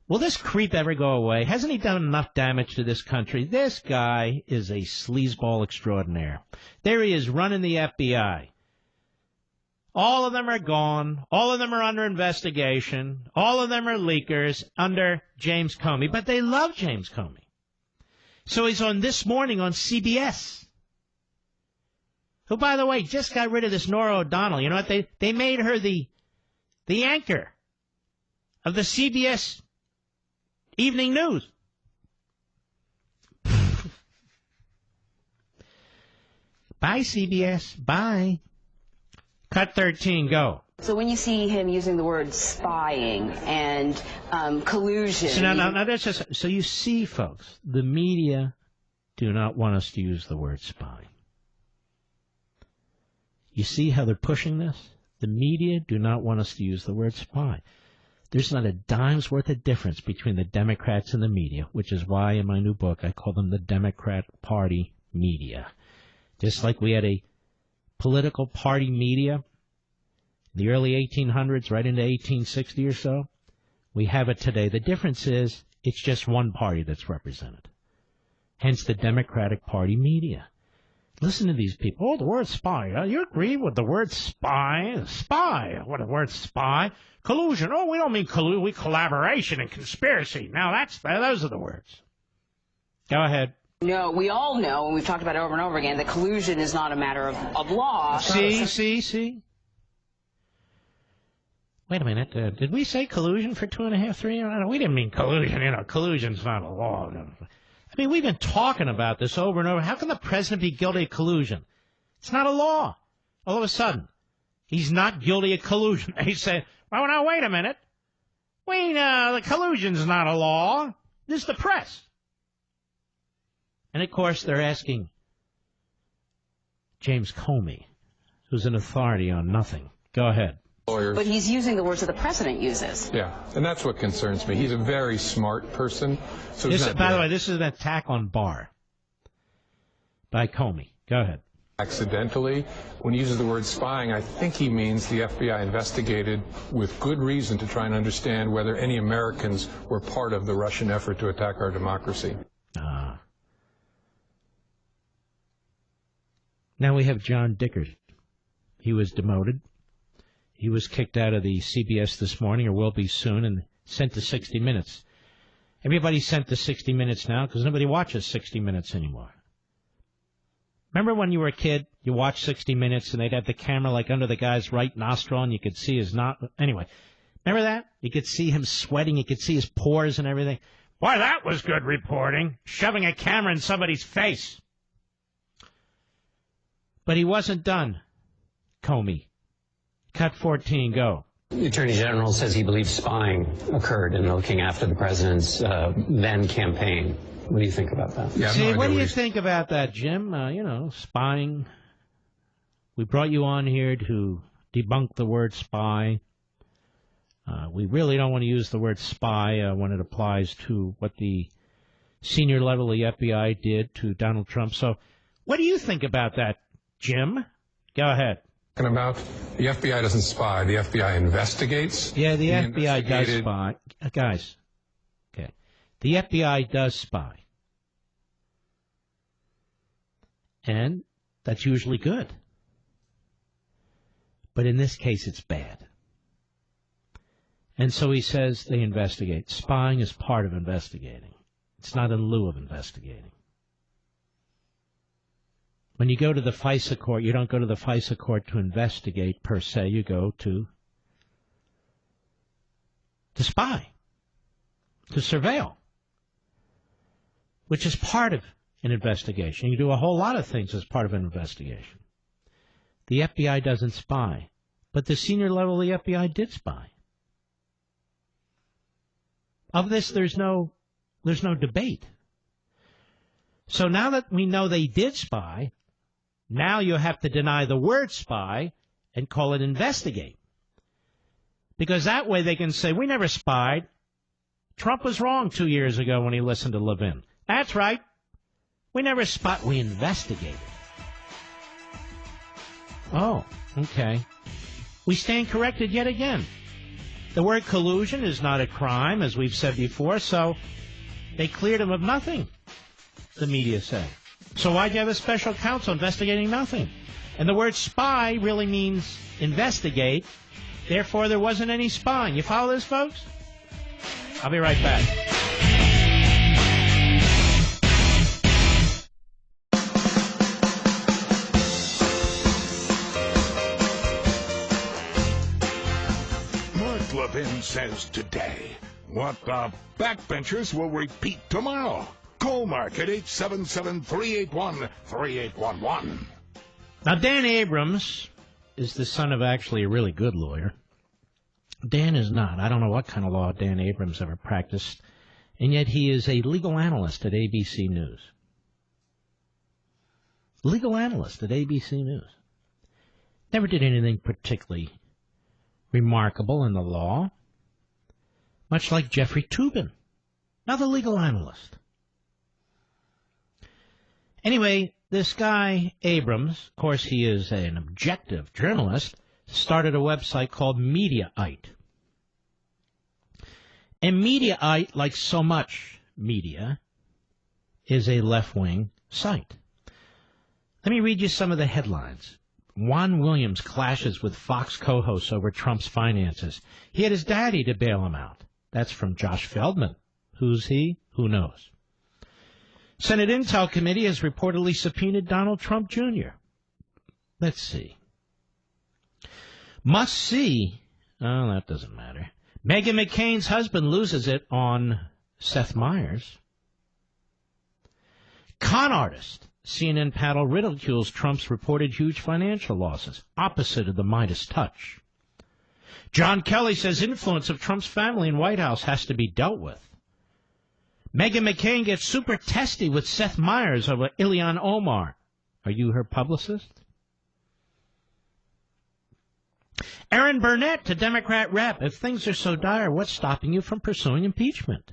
Will this creep ever go away? Hasn't he done enough damage to this country? This guy is a sleazeball extraordinaire. There he is running the FBI. All of them are gone. All of them are under investigation. All of them are leakers under James Comey. But they love James Comey. So he's on This Morning on CBS. Who, by the way, just got rid of this Norah O'Donnell. You know what? They made her the anchor of the CBS Evening News. Bye, CBS. Bye. Cut 13, go. So when you see him using the word spying and collusion... So now that's just... So you see, folks, the media do not want us to use the word spy. You see how they're pushing this? The media do not want us to use the word spy. There's not a dime's worth of difference between the Democrats and the media, which is why in my new book I call them the Democrat Party media. Just like we had a political party media in the early 1800s, right into 1860 or so, we have it today. The difference is it's just one party that's represented. Hence the Democratic Party media. Listen to these people. Oh, the word spy. You agree with the word spy? Spy. What the word spy? Collusion. Oh, we don't mean collusion. We collaboration and conspiracy. Now those are the words. Go ahead. No, we all know, and we've talked about it over and over again, that collusion is not a matter of law. See? Wait a minute. Did we say collusion for 2.5, 3 years? We didn't mean collusion. Collusion's not a law. I mean, we've been talking about this over and over. How can the president be guilty of collusion? It's not a law. All of a sudden, he's not guilty of collusion. He said, well, now, wait a minute. The collusion's not a law. This is the press. And, of course, they're asking James Comey, who's an authority on nothing. Go ahead. Lawyers. But he's using the words that the president uses. Yeah, and that's what concerns me. He's a very smart person. So By the way, this is an attack on Barr by Comey. Go ahead. Accidentally, when he uses the word spying, I think he means the FBI investigated with good reason to try and understand whether any Americans were part of the Russian effort to attack our democracy. Now we have John Dickert. He was demoted. He was kicked out of the CBS this morning, or will be soon, and sent to 60 Minutes. Everybody's sent to 60 Minutes now because nobody watches 60 Minutes anymore. Remember when you were a kid, you watched 60 Minutes, and they'd have the camera like under the guy's right nostril, and you could see his Anyway, remember that? You could see him sweating. You could see his pores and everything. Boy, that was good reporting, shoving a camera in somebody's face. But he wasn't done, Comey. Cut 14, go. The Attorney General says he believes spying occurred in looking after the president's then campaign. What do you think about that? Yeah, see, what do you think about that, Jim? Spying. We brought you on here to debunk the word spy. We really don't want to use the word spy when it applies to what the senior level of the FBI did to Donald Trump. So what do you think about that, Jim? Go ahead. About the FBI doesn't spy. The FBI investigates. Yeah, the FBI does spy. Guys, okay. The FBI does spy. And that's usually good. But in this case, it's bad. And so he says they investigate. Spying is part of investigating. It's not in lieu of investigating. When you go to the FISA court, you don't go to the FISA court to investigate per se. You go to spy, to surveil, which is part of an investigation. You do a whole lot of things as part of an investigation. The FBI doesn't spy, but the senior level of the FBI did spy. Of this, there's no debate. So now that we know they did spy, now you have to deny the word spy and call it investigate. Because that way they can say, we never spied. Trump was wrong 2 years ago when he listened to Levin. That's right. We never spied. We investigated. Oh, okay. We stand corrected yet again. The word collusion is not a crime, as we've said before, so they cleared him of nothing, the media say. So why'd you have a special counsel investigating nothing? And the word spy really means investigate. Therefore, there wasn't any spying. You follow this, folks? I'll be right back. Mark Levin says today what the backbenchers will repeat tomorrow. Call Mark at 877-381-3811. Now, Dan Abrams is the son of actually a really good lawyer. Dan is not. I don't know what kind of law Dan Abrams ever practiced, and yet he is a legal analyst at ABC News. Legal analyst at ABC News. Never did anything particularly remarkable in the law. much like Jeffrey Toobin, another legal analyst. Anyway, this guy, Abrams, of course he is an objective journalist, started a website called Mediaite. And Mediaite, like so much media, is a left-wing site. Let me read you some of the headlines. Juan Williams clashes with Fox co-hosts over Trump's finances. He had his daddy to bail him out. That's from Josh Feldman. Who's he? Who knows? Senate Intel Committee has reportedly subpoenaed Donald Trump Jr. Let's see. Must see. Oh, that doesn't matter. Meghan McCain's husband loses it on Seth Meyers. Con artist. CNN panel ridicules Trump's reported huge financial losses, opposite of the Midas touch. John Kelly says influence of Trump's family in White House has to be dealt with. Meghan McCain gets super testy with Seth Meyers over Ilhan Omar. Are you her publicist? Aaron Burnett to Democrat rep. If things are so dire, what's stopping you from pursuing impeachment?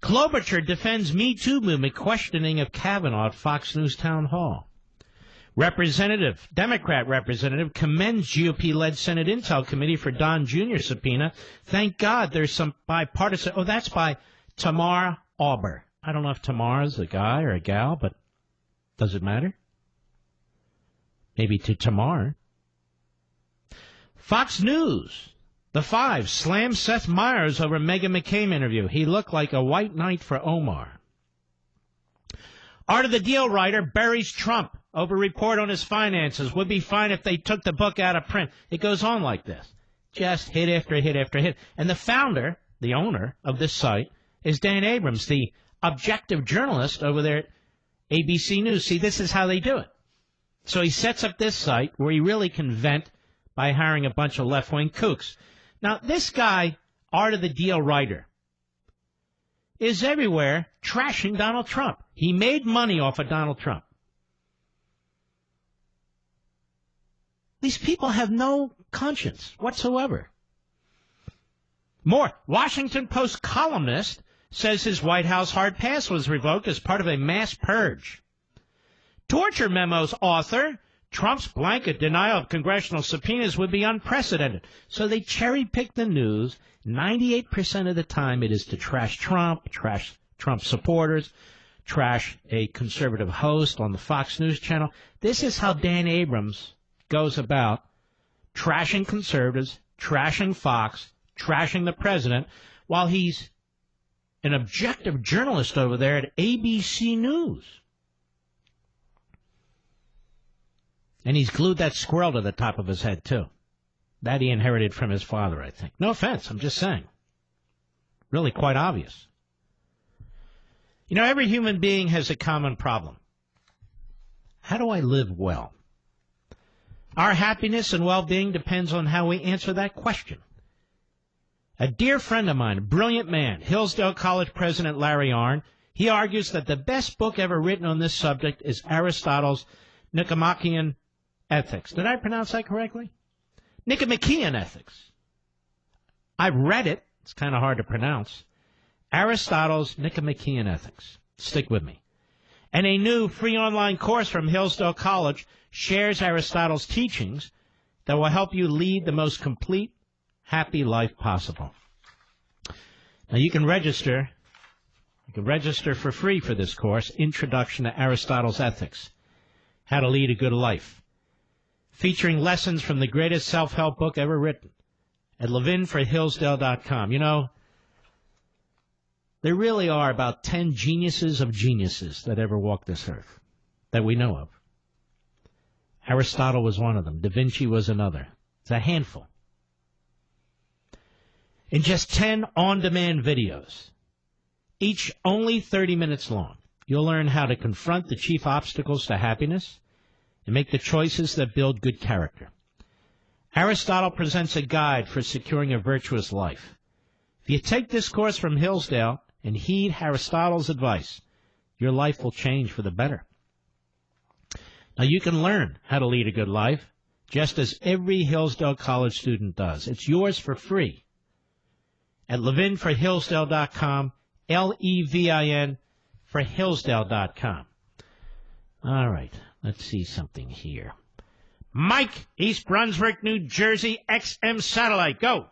Klobuchar defends Me Too movement, questioning of Kavanaugh at Fox News Town Hall. Democrat representative commends GOP-led Senate Intel Committee for Don Jr. subpoena. Thank God there's some bipartisan... Oh, that's by Tamar Auber. I don't know if Tamar is a guy or a gal, but does it matter? Maybe to Tamar. Fox News. The Five slams Seth Meyers over Meghan McCain interview. He looked like a white knight for Omar. Art of the Deal writer buries Trump over report on his finances. Would be fine if they took the book out of print. It goes on like this. Just hit after hit after hit. And the founder, the owner of this site, is Dan Abrams, the objective journalist over there at ABC News. See, this is how they do it. So he sets up this site where he really can vent by hiring a bunch of left-wing kooks. Now, this guy, Art of the Deal writer, is everywhere trashing Donald Trump. He made money off of Donald Trump. These people have no conscience whatsoever. More, Washington Post columnist says his White House hard pass was revoked as part of a mass purge. Torture memos author, Trump's blanket denial of congressional subpoenas would be unprecedented. So they cherry-pick the news. 98% of the time it is to trash Trump, trash Trump supporters, trash a conservative host on the Fox News channel. This is how Dan Abrams goes about trashing conservatives, trashing Fox, trashing the president, while he's an objective journalist over there at ABC News. And he's glued that squirrel to the top of his head, too. That he inherited from his father, I think. No offense, I'm just saying. Really quite obvious. You know, every human being has a common problem. How do I live well? Our happiness and well-being depends on how we answer that question. A dear friend of mine, a brilliant man, Hillsdale College President Larry Arnn, he argues that the best book ever written on this subject is Aristotle's Nicomachean Ethics. Did I pronounce that correctly? Nicomachean Ethics. I've read it. It's kind of hard to pronounce. Aristotle's Nicomachean Ethics. Stick with me. And a new free online course from Hillsdale College shares Aristotle's teachings that will help you lead the most complete, happy life possible. Now you can register. You can register for free for this course, Introduction to Aristotle's Ethics, How to Lead a Good Life, featuring lessons from the greatest self-help book ever written at levinforhillsdale.com. You know, there really are about 10 geniuses of geniuses that ever walked this earth that we know of. Aristotle was one of them. Da Vinci was another. It's a handful. In just 10 on-demand videos, each only 30 minutes long, you'll learn how to confront the chief obstacles to happiness and make the choices that build good character. Aristotle presents a guide for securing a virtuous life. If you take this course from Hillsdale and heed Aristotle's advice, your life will change for the better. Now, you can learn how to lead a good life, just as every Hillsdale College student does. It's yours for free. at levinforhillsdale.com, Levin for Hillsdale.com. All right, let's see something here. Mike, East Brunswick, New Jersey, XM Satellite, go.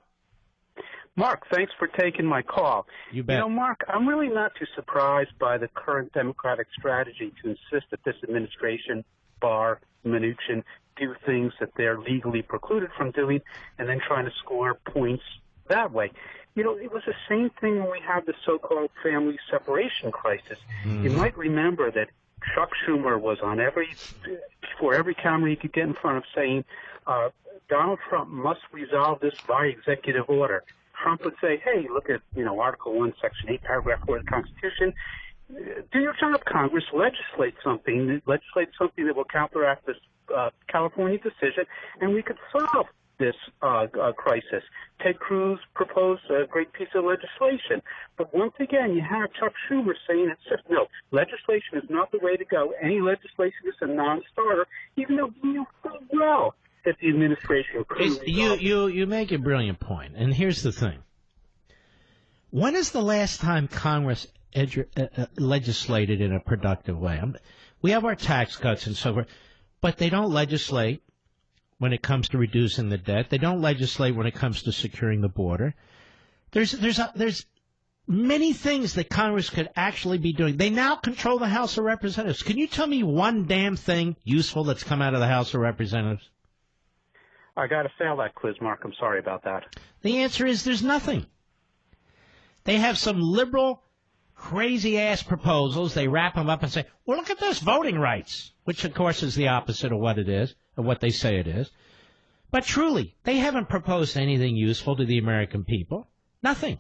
Mark, thanks for taking my call. You bet. You know, Mark, I'm really not too surprised by the current Democratic strategy to insist that this administration, Barr, Mnuchin, do things that they're legally precluded from doing and then trying to score points that way. You know, it was the same thing when we had the so-called family separation crisis. You might remember that Chuck Schumer was on before every camera he could get in front of saying, Donald Trump must resolve this by executive order. Trump would say, hey, look at, Article 1, Section 8, Paragraph 4 of the Constitution. Do your job, Congress. Legislate something that will counteract this California decision, and we could solve this crisis. Ted Cruz proposed a great piece of legislation. But once again, you have Chuck Schumer saying no, legislation is not the way to go. Any legislation is a non-starter, even though you know full well that the administration could. You make a brilliant point, and here's the thing. When is the last time Congress legislated in a productive way? We have our tax cuts and so forth, but they don't legislate when it comes to reducing the debt. They don't legislate when it comes to securing the border. There's many things that Congress could actually be doing. They now control the House of Representatives. Can you tell me one damn thing useful that's come out of the House of Representatives? I got to fail that quiz, Mark. I'm sorry about that. The answer is there's nothing. They have some liberal, crazy-ass proposals. They wrap them up and say, well, look at this, voting rights, which, of course, is the opposite of what it is, of what they say it is. But truly, they haven't proposed anything useful to the American people. Nothing.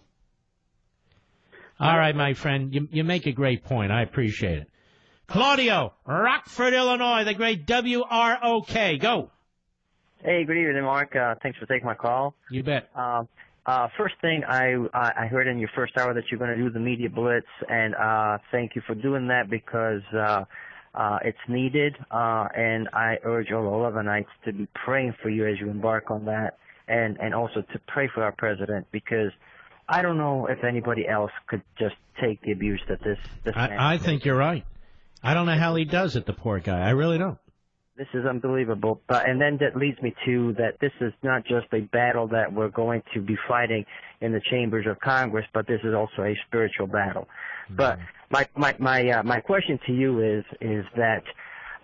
All right, my friend, you make a great point. I appreciate it. Claudio, Rockford, Illinois, the great WROK. Go. Hey, good evening, Mark. Thanks for taking my call. You bet. First thing, I heard in your first hour that you're going to do the media blitz, and thank you for doing that because it's needed, and I urge all 11ites to be praying for you as you embark on that, and also to pray for our president, because I don't know if anybody else could just take the abuse that this man I think you're right. I don't know how he does it, the poor guy. I really don't. This is unbelievable. And then that leads me to that this is not just a battle that we're going to be fighting in the chambers of Congress, but this is also a spiritual battle. But my question to you is that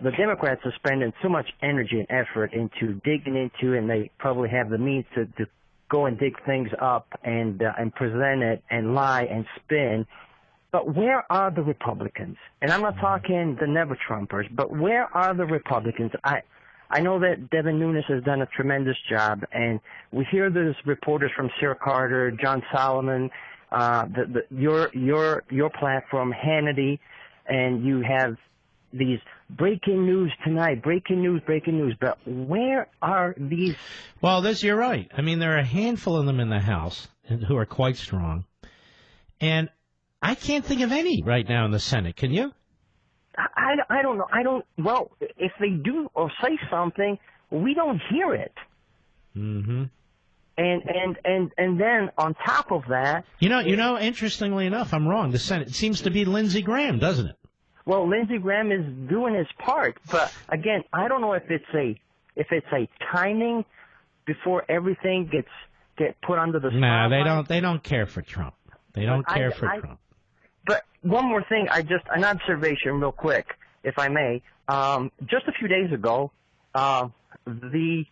the Democrats are spending so much energy and effort into digging into, and they probably have the means to go and dig things up and present it and lie and spin. But where are the Republicans? And I'm not talking the never-Trumpers, but where are the Republicans? I know that Devin Nunes has done a tremendous job, and we hear there's reporters from Sarah Carter, John Solomon, your platform, Hannity, and you have these breaking news tonight, breaking news. But where are these? Well, you're right. I mean, there are a handful of them in the House who are quite strong, and I can't think of any right now in the Senate. Can you? I don't know. Well, if they do or say something, we don't hear it. Mm-hmm. And then on top of that, you know, interestingly enough, I'm wrong. The Senate seems to be Lindsey Graham, doesn't it? Well, Lindsey Graham is doing his part, but again, I don't know if it's a timing before everything gets put under the spotlight. No, they don't care for Trump. They don't care for Trump. But one more thing, an observation real quick, if I may. Just a few days ago, the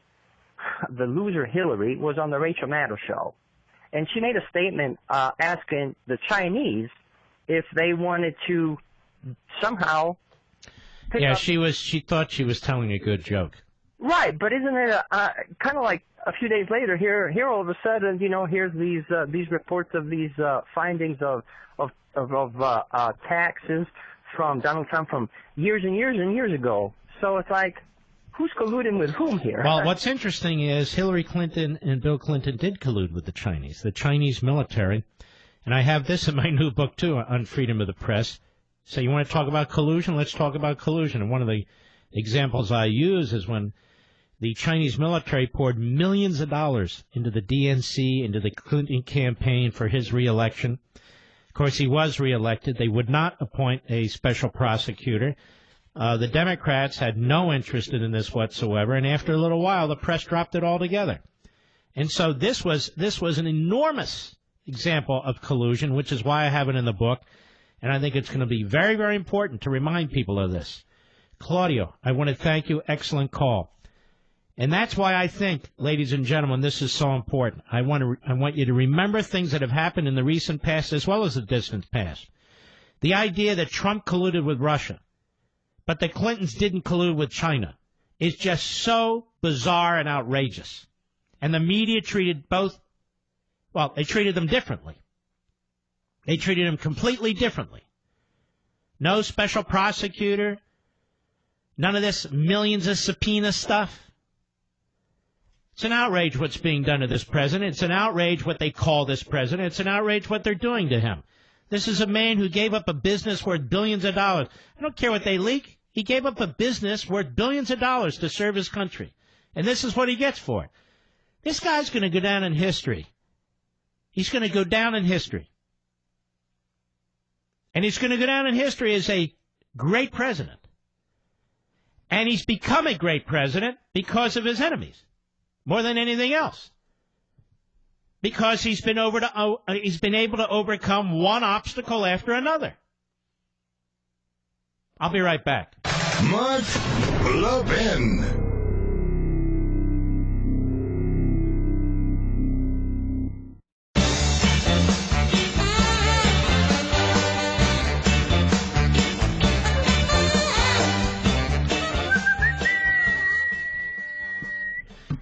loser Hillary was on the Rachel Maddow show, and she made a statement asking the Chinese if they wanted to somehow pick up. She thought she was telling a good joke. Right, but isn't it kind of like a few days later? Here all of a sudden, here's these reports of these findings of taxes from Donald Trump from years and years and years ago. So it's like, who's colluding with whom here? Well, what's interesting is Hillary Clinton and Bill Clinton did collude with the Chinese military. And I have this in my new book, too, on freedom of the press. So you want to talk about collusion? Let's talk about collusion. And one of the examples I use is when the Chinese military poured millions of dollars into the DNC, into the Clinton campaign for his reelection. Of course, he was reelected. They would not appoint a special prosecutor. The Democrats had no interest in this whatsoever, and after a little while, the press dropped it altogether. And so this was an enormous example of collusion, which is why I have it in the book, and I think it's going to be very, very important to remind people of this. Claudio, I want to thank you. Excellent call. And that's why I think, ladies and gentlemen, this is so important. I want you to remember things that have happened in the recent past as well as the distant past. The idea that Trump colluded with Russia, but the Clintons didn't collude with China, is just so bizarre and outrageous. And the media treated both, well, they treated them differently. They treated them completely differently. No special prosecutor, none of this millions of subpoena stuff. It's an outrage what's being done to this president. It's an outrage what they call this president. It's an outrage what they're doing to him. This is a man who gave up a business worth billions of dollars. I don't care what they leak. He gave up a business worth billions of dollars to serve his country. And this is what he gets for it. This guy's going to go down in history. He's going to go down in history. And he's going to go down in history as a great president. And he's become a great president because of his enemies. More than anything else. Because he's been able to overcome one obstacle after another. I'll be right back. Mark Levin.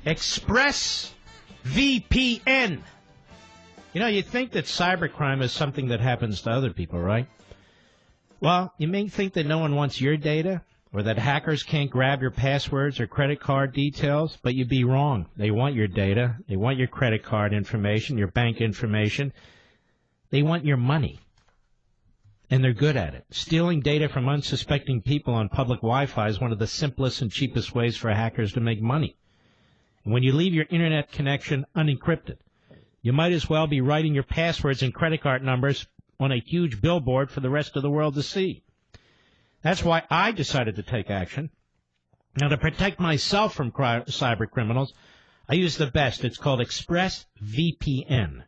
Express VPN. You know, you think that cybercrime is something that happens to other people, right? Well, you may think that no one wants your data or that hackers can't grab your passwords or credit card details, but you'd be wrong. They want your data. They want your credit card information, your bank information. They want your money. And they're good at it. Stealing data from unsuspecting people on public Wi-Fi is one of the simplest and cheapest ways for hackers to make money. When you leave your internet connection unencrypted, you might as well be writing your passwords and credit card numbers on a huge billboard for the rest of the world to see. That's why I decided to take action. Now, to protect myself from cyber criminals, I use the best. It's called ExpressVPN.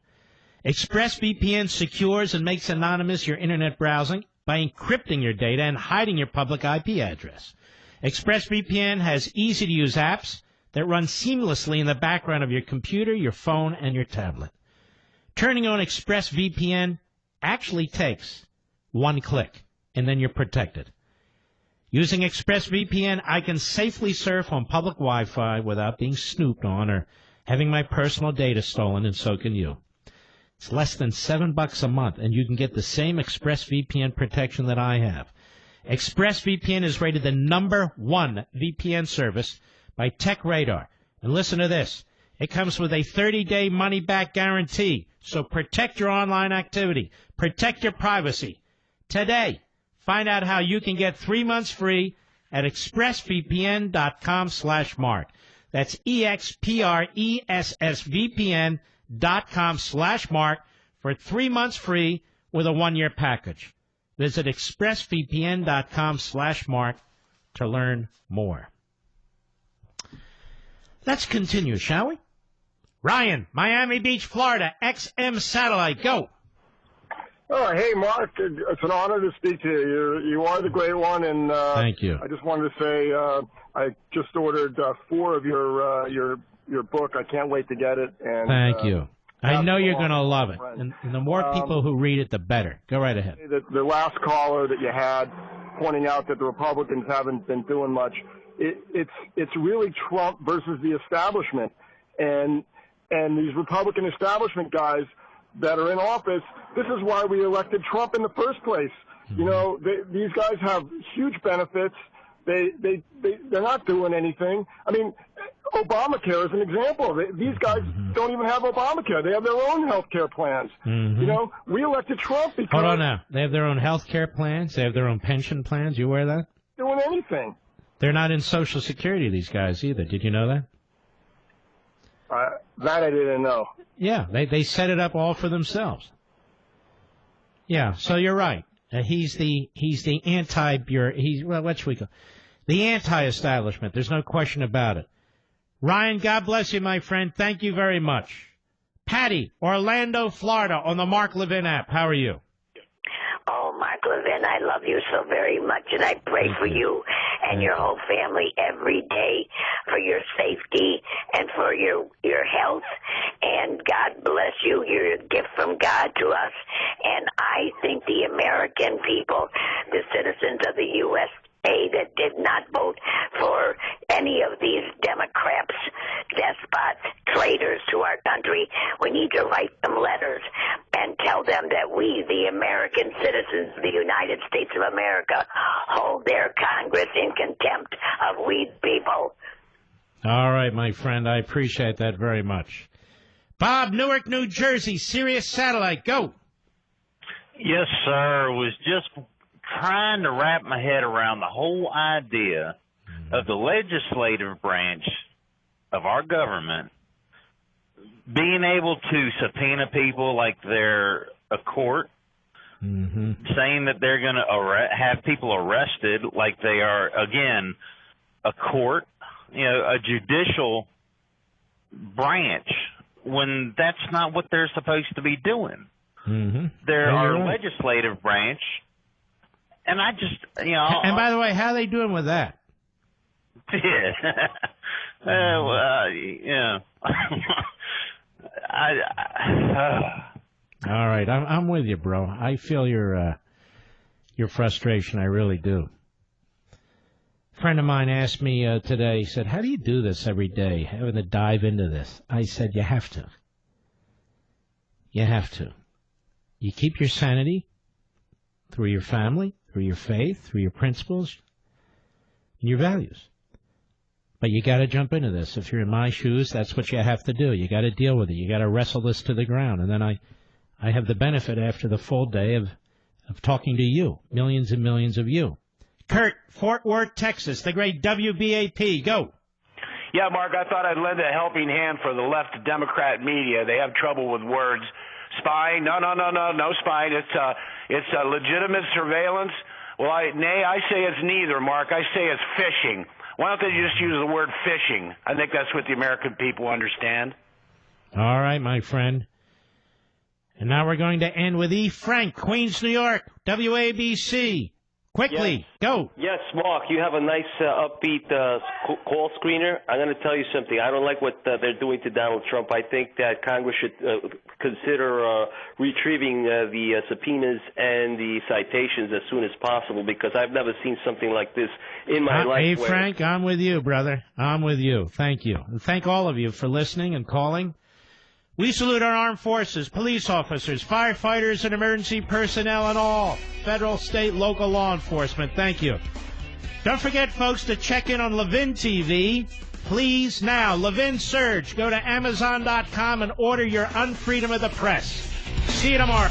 ExpressVPN secures and makes anonymous your internet browsing by encrypting your data and hiding your public IP address. ExpressVPN has easy-to-use apps that run seamlessly in the background of your computer, your phone, and your tablet. Turning on ExpressVPN actually takes one click, and then you're protected. Using ExpressVPN, I can safely surf on public Wi-Fi without being snooped on or having my personal data stolen, and so can you. It's less than $7 a month, and you can get the same ExpressVPN protection that I have. ExpressVPN is rated the #1 VPN service by TechRadar. And listen to this. It comes with a 30-day money-back guarantee. So protect your online activity. Protect your privacy. Today, find out how you can get 3 months free at expressvpn.com/mark. That's expressvpn.com/mark for 3 months free with a 1-year package. Visit expressvpn.com/mark to learn more. Let's continue, shall we? Ryan, Miami Beach, Florida, XM Satellite, go. Oh, hey, Mark. It's an honor to speak to you. You are the great one, and thank you. I just wanted to say I just ordered 4 of your book. I can't wait to get it. And thank you. I know you're going to love it, and the more people who read it, the better. Go right ahead. The last caller that you had pointing out that the Republicans haven't been doing much. It's really Trump versus the establishment, and these Republican establishment guys that are in office. This is why we elected Trump in the first place. Mm-hmm. You know, these guys have huge benefits. They're not doing anything. I mean, Obamacare is an example. These guys don't even have Obamacare. They have their own health care plans. Mm-hmm. You know, we elected Trump because... Hold on now. They have their own health care plans. They have their own pension plans. You aware of that? Doing anything. They're not in Social Security, these guys, either. Did you know that? That I didn't know. Yeah, they set it up all for themselves. Yeah, so you're right. He's the the anti-establishment. There's no question about it. Ryan, God bless you, my friend. Thank you very much. Patty, Orlando, Florida, on the Mark Levin app. How are you? Oh, Mark Levin, I love you so very much, and I pray for you and your whole family every day for your safety and for your health. And God bless you. You're a gift from God to us. And I think the American people, the citizens of the U.S., that did not vote for any of these Democrats, despots, traitors to our country, we need to write them letters and tell them that we, the American citizens of the United States of America, hold their Congress in contempt of we people. All right, my friend. I appreciate that very much. Bob, Newark, New Jersey, Sirius Satellite, go. Yes, sir. Was just trying to wrap my head around the whole idea of the legislative branch of our government being able to subpoena people like they're a court, saying that they're going to have people arrested like they are, again, a court, a judicial branch, when that's not what they're supposed to be doing. They're our legislative branch. And I just, And by the way, how are they doing with that? Yeah. Yeah. All right, I'm with you, bro. I feel your frustration. I really do. A friend of mine asked me today, he said, how do you do this every day, having to dive into this? I said, you have to. You have to. You keep your sanity through your family, through your faith, through your principles, and your values. But you got to jump into this. If you're in my shoes, that's what you have to do. You got to deal with it. You got to wrestle this to the ground. And then I have the benefit after the full day of talking to you, millions and millions of you. Kurt, Fort Worth, Texas, the great WBAP. Go. Yeah, Mark, I thought I'd lend a helping hand for the left Democrat media. They have trouble with words. Spying? No spying. It's legitimate surveillance. Well, I say it's neither, Mark. I say it's phishing. Why don't they just use the word phishing? I think that's what the American people understand. All right, my friend. And now we're going to end with E. Frank, Queens, New York, WABC. Quickly, go. Yes, Mark, you have a nice upbeat call screener. I'm going to tell you something. I don't like what they're doing to Donald Trump. I think that Congress should consider retrieving the subpoenas and the citations as soon as possible, because I've never seen something like this in my life. Hey, Frank, I'm with you, brother. I'm with you. Thank you. And thank all of you for listening and calling. We salute our armed forces, police officers, firefighters, and emergency personnel, and all federal, state, local law enforcement. Thank you. Don't forget, folks, to check in on Levin TV. Please now, Levin Surge. Go to Amazon.com and order your Unfreedom of the Press. See you tomorrow.